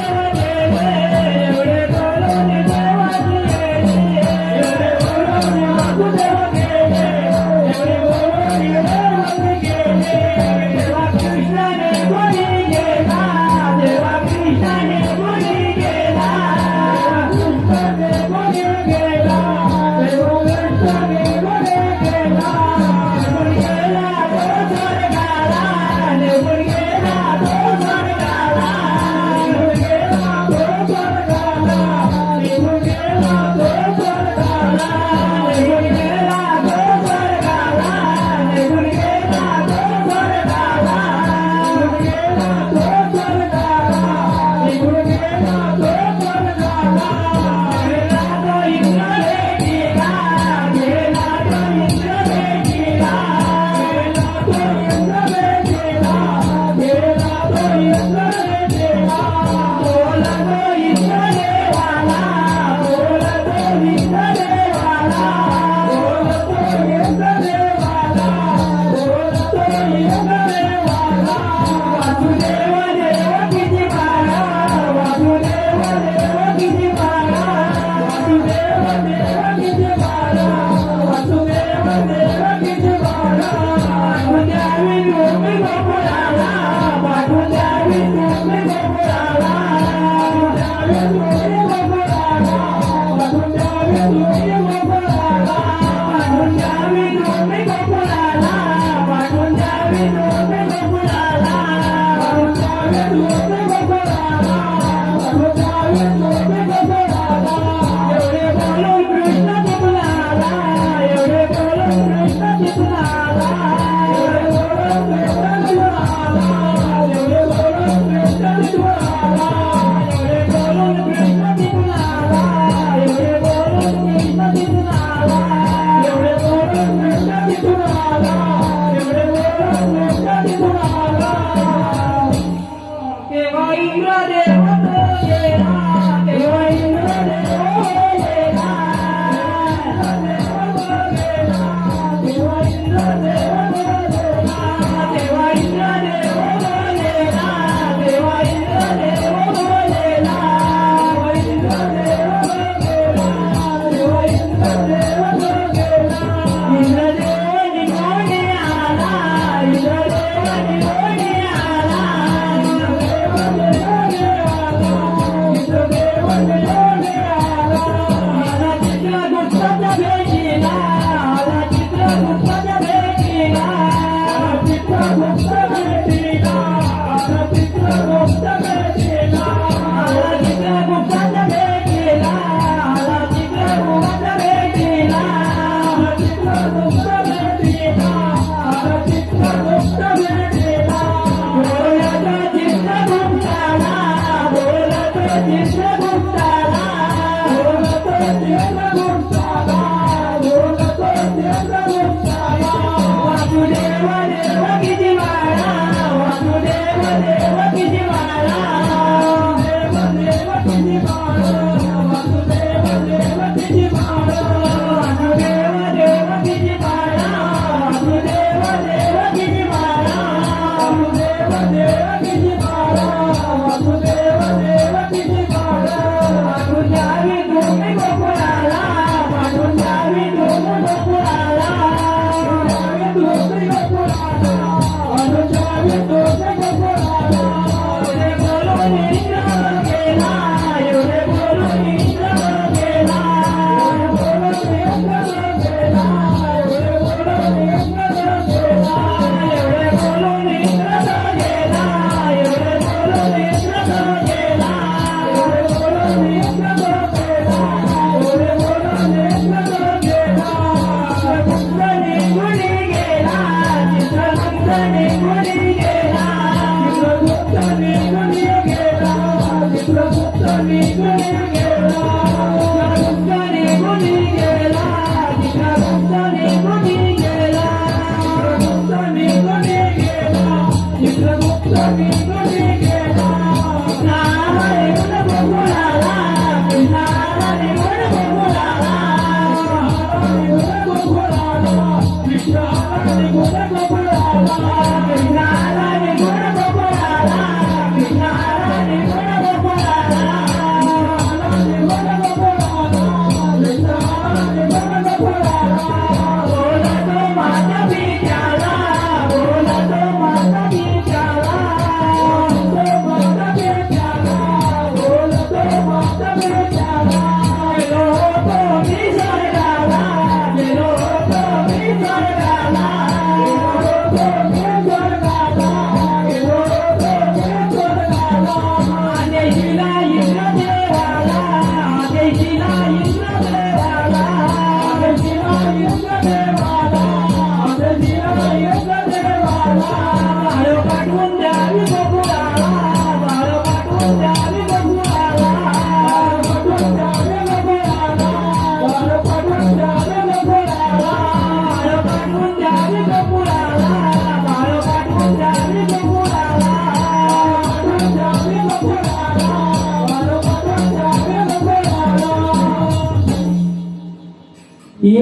वासुदेव गेले, एवढे बोलून देवाची गेले, एवढे बोलून वासुदेव गेले, एवढे बोलून देवाची गेले. देवा कृष्णाने कोणी गेला, देवा कृष्णाने कोणी गेला, कृष्णाने कोणी गेला, देव कृष्णाने कोणी गेला, निघून गेला तो स्वर्गाला, निघून गेला तो स्वर्गाला, निघून गेला तो स्वर्गाला, निघून गेला तो स्वर्गाला, निघून गेला तो स्वर्गाला, निघून गेला तो स्वर्गाला, निघून गेला तो स्वर्गाला, निघून गेला तो स्वर्गाला. गेला तो इंद्र भेटीला, गेला तो इंद्र भेटीला, गेला तो इंद्र भेटीला, गेला तो इंद्र भेटीला, बोला तो इंद्र देवाला, बोला तो इंद्र देवाला, बोलतो इंद्र देवाला, बोलतो इंद्र देवाला. वासुदेव देवकीची बाळा, वासुदेव देवकीची बाळा, वासुदेव देवकीची बाळा, वासुदेव देवकीची बाळा. पाठवून द्यावी तुम्ही गोकुळाला, पाठवून द्यावी तुम्ही गोकुळाला, द्यावी तुम्ही गोकुळाला, वाटून द्यावी तुम्ही गोकुळाला, पाठवून द्यावी तुम्ही गोकुळाला,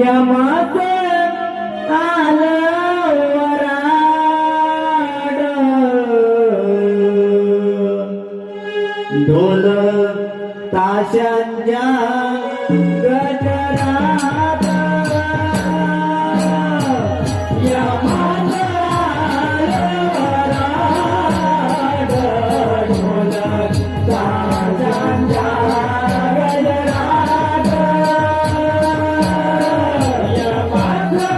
यमाचे आलं वराड ढोल ताशांच्या गजरात यमाचं आलं वराड ढोल ताशांच्या गजरात यमाचं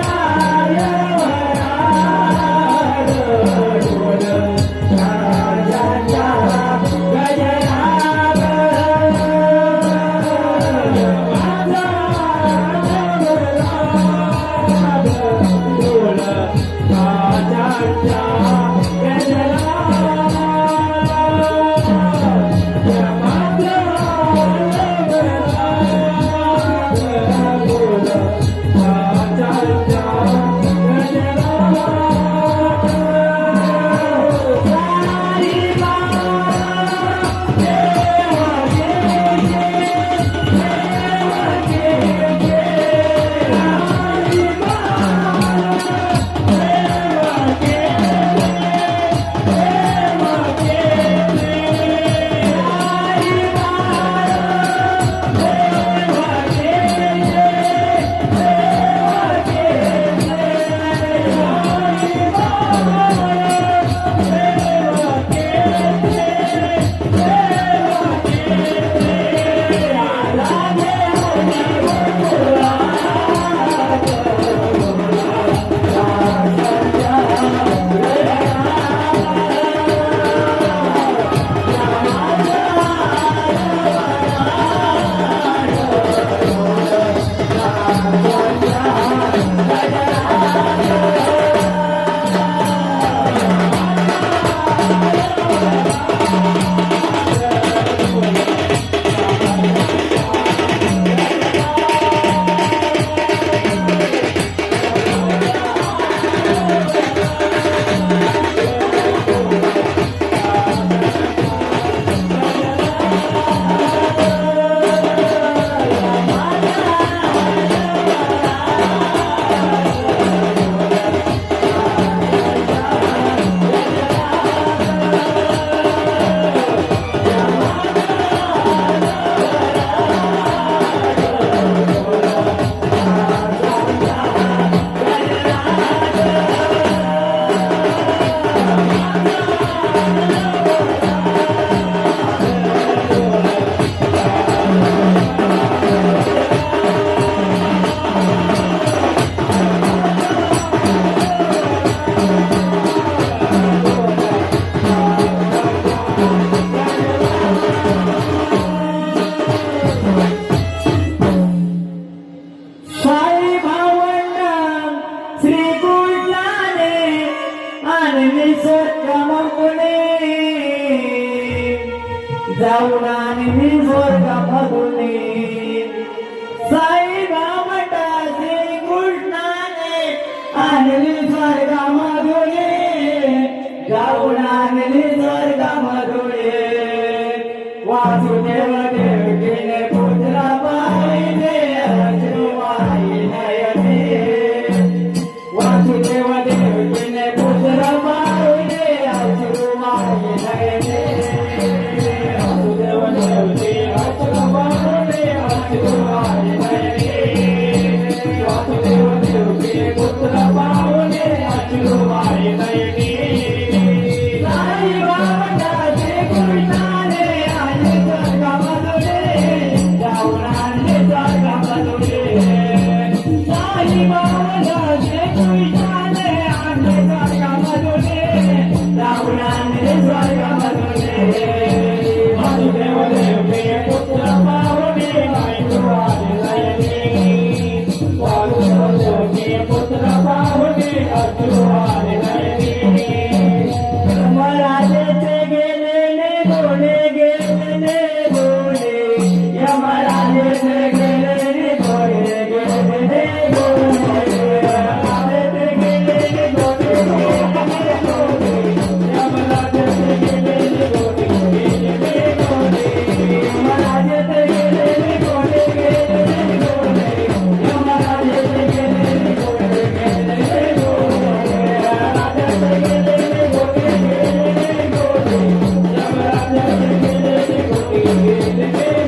आलं वराड ढोल ताशांच्या जाऊन आणि स्वर्गामधून साई बाबा श्री कृष्णाने आणली स्वर्गामधून जाऊन आणली स्वर्गामधून वासुदेव देवकीने पुत्र पाहिले अश्रुवाई नयने वासुदेव देवकीने पुत्र पाहिले अश्रुवाई नयने पुत्र पाहुणे अश्रुवाई नयने साई बाबा श्री कृष्णाने आले स्वर्गामधून आनंद झाला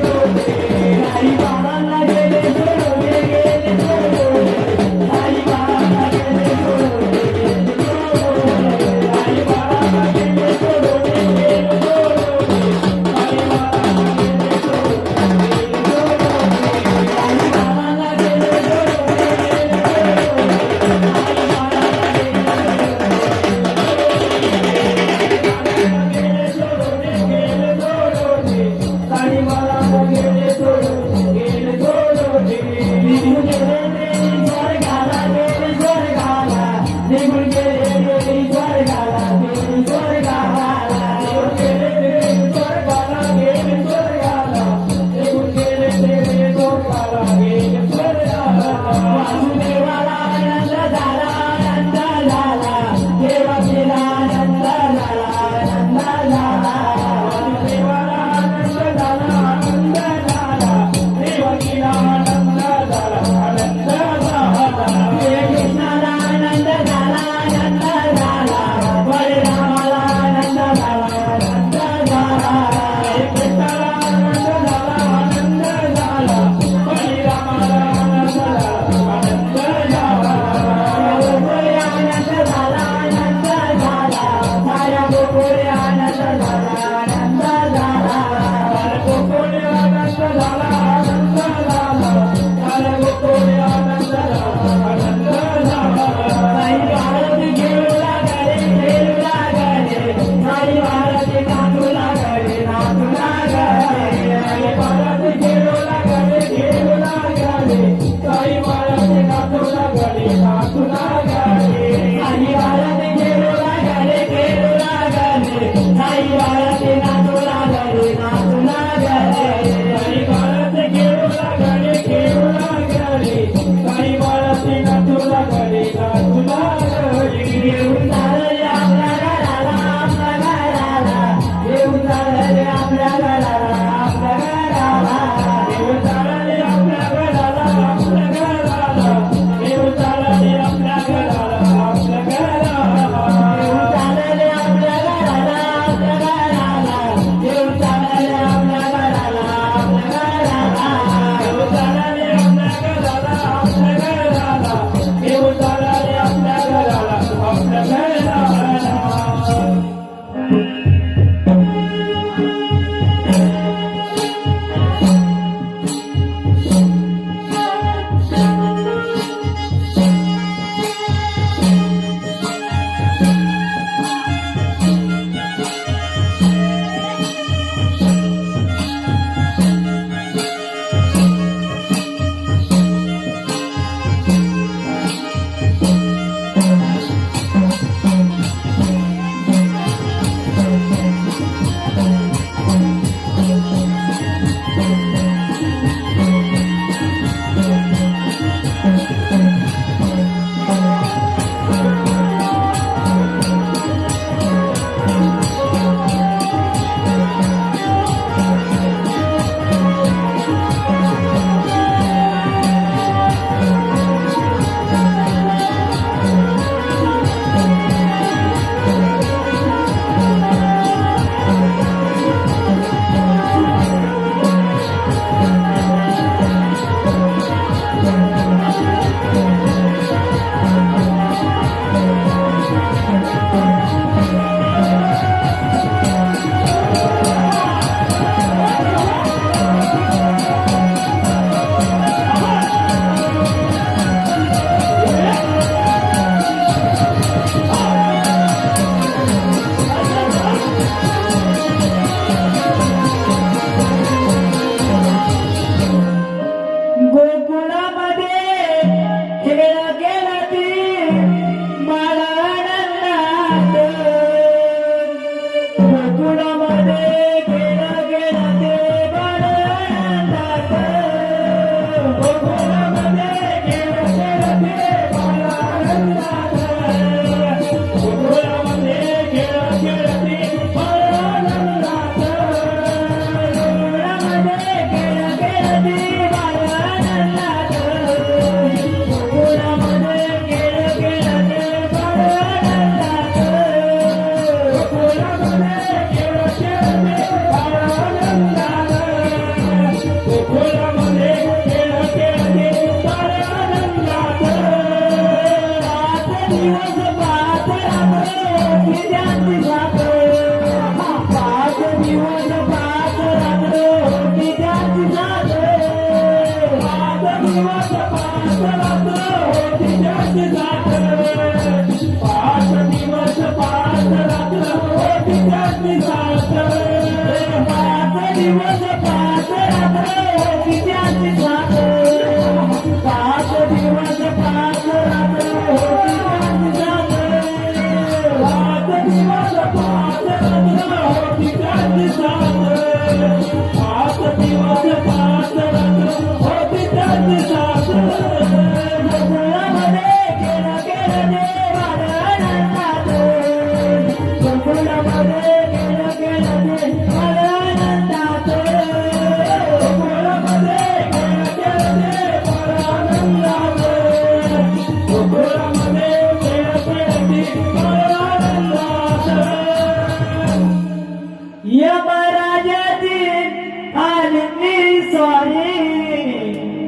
स्वारी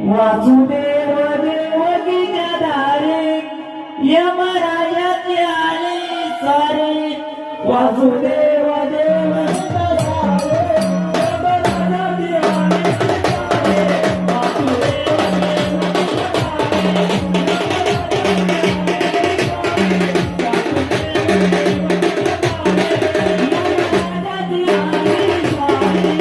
वासुदेव देवकीच्या दारी यमराजाची आली स्वारी वासुदेव देवकीच्या दारी यमराजाची आली स्वारी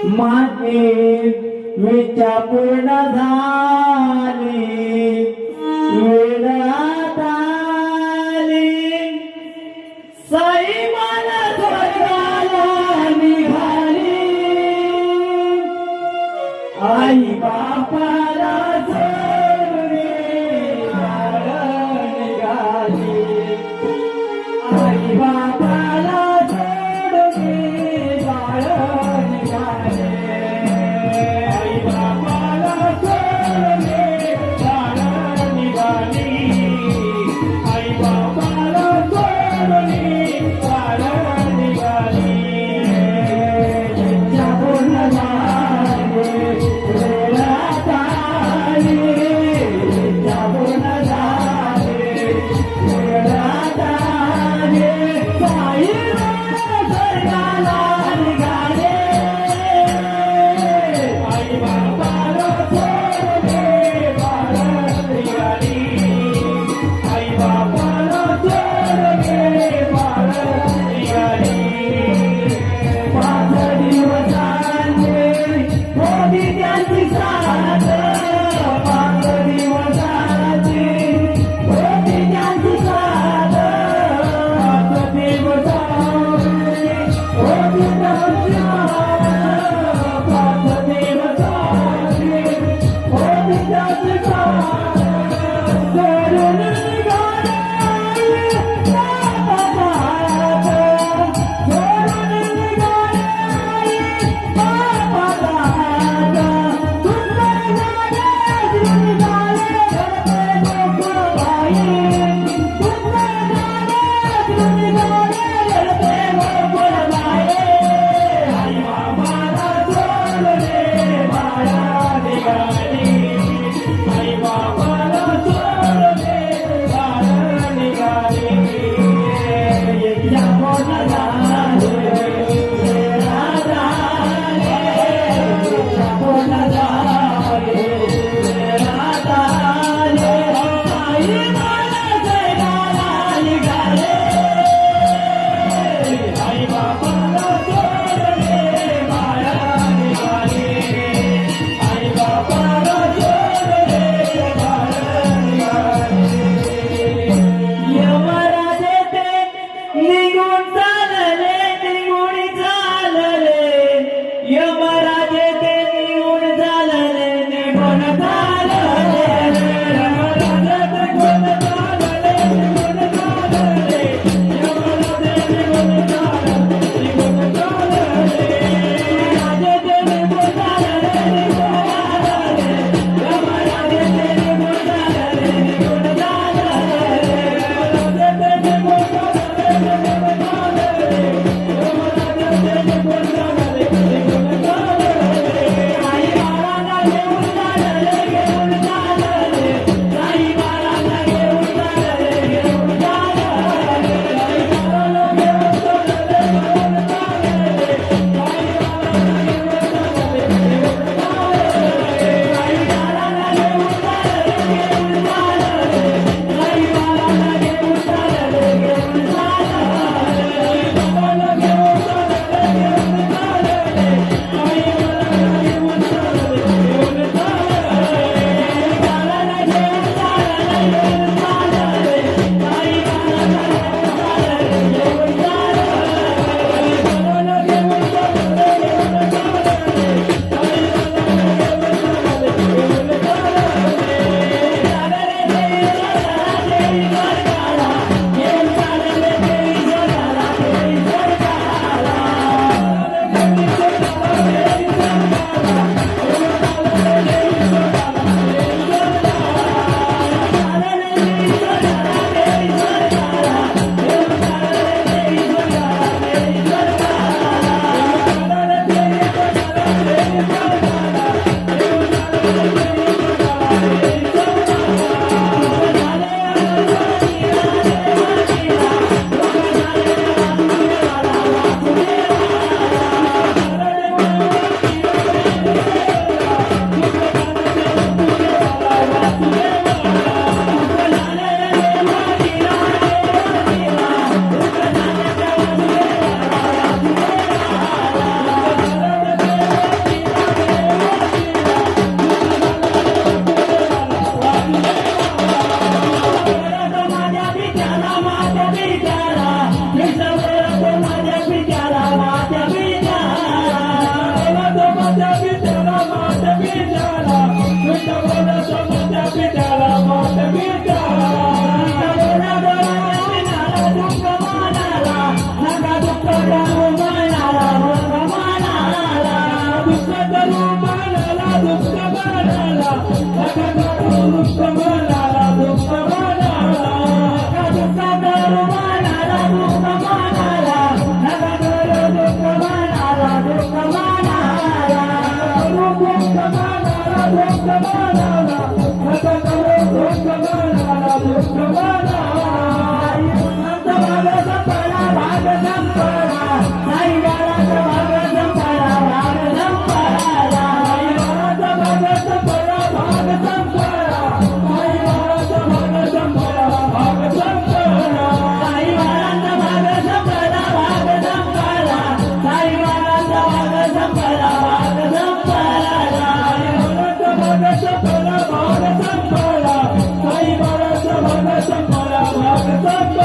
माझे विचार पूर्ण झाले वेळ आता आली साई मला स्वर्गाला निघाली आई बापाला सोडून निघाली आई बापाला सोडून निघाली आई बापाला सोडून निघाली आई बापाला सोडून निघाली इच्छा पूर्ण झाली वेळ आता आली करू मानाला दुःख मानाला नका करू दुःख मानाला दुःख मानाला दुःख करू मानाला दुःख मानाला नका करू दुःख मानाला दुःख मानाला दुःख मानाला दुःख मानाला नका करू दुःख मानाला दुःख मानाला भाग संपला भाग संपला साई बाळाचा भाग संपला भाग संपला भाग संपला भाग संपला आई बाळाचा भाग संपला भाग संपला साई बाळाचा भाग संपला भाग संपला साई बाळाचा भाग संपला भाग संपला भाग संपला भाग संपला आई बाळाचा भाग संपला भाग संपला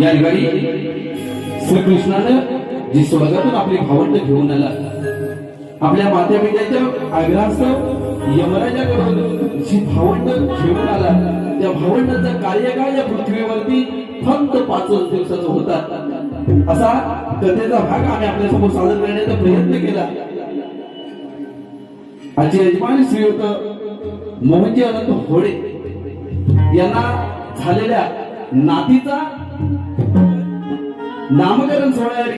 या ठिकाणी श्रीकृष्णानं जी स्वर्गातून आपली भावंड घेऊन आला आपल्या माता पित्याच्या आग्रहास्तव यमराजाकडून जी भावंड घेऊन आला त्या भावंडाचा कार्यकाळ या पृथ्वीवरती फक्त 5 दिवसाचा होता असा कथेचा भाग आम्ही आपल्यासमोर सादर करण्याचा प्रयत्न केला. आजचे यजमान श्रीयुत मोहनजी अनंत होडे यांना झालेल्या नातीचा नामकरण सोहळ्यावर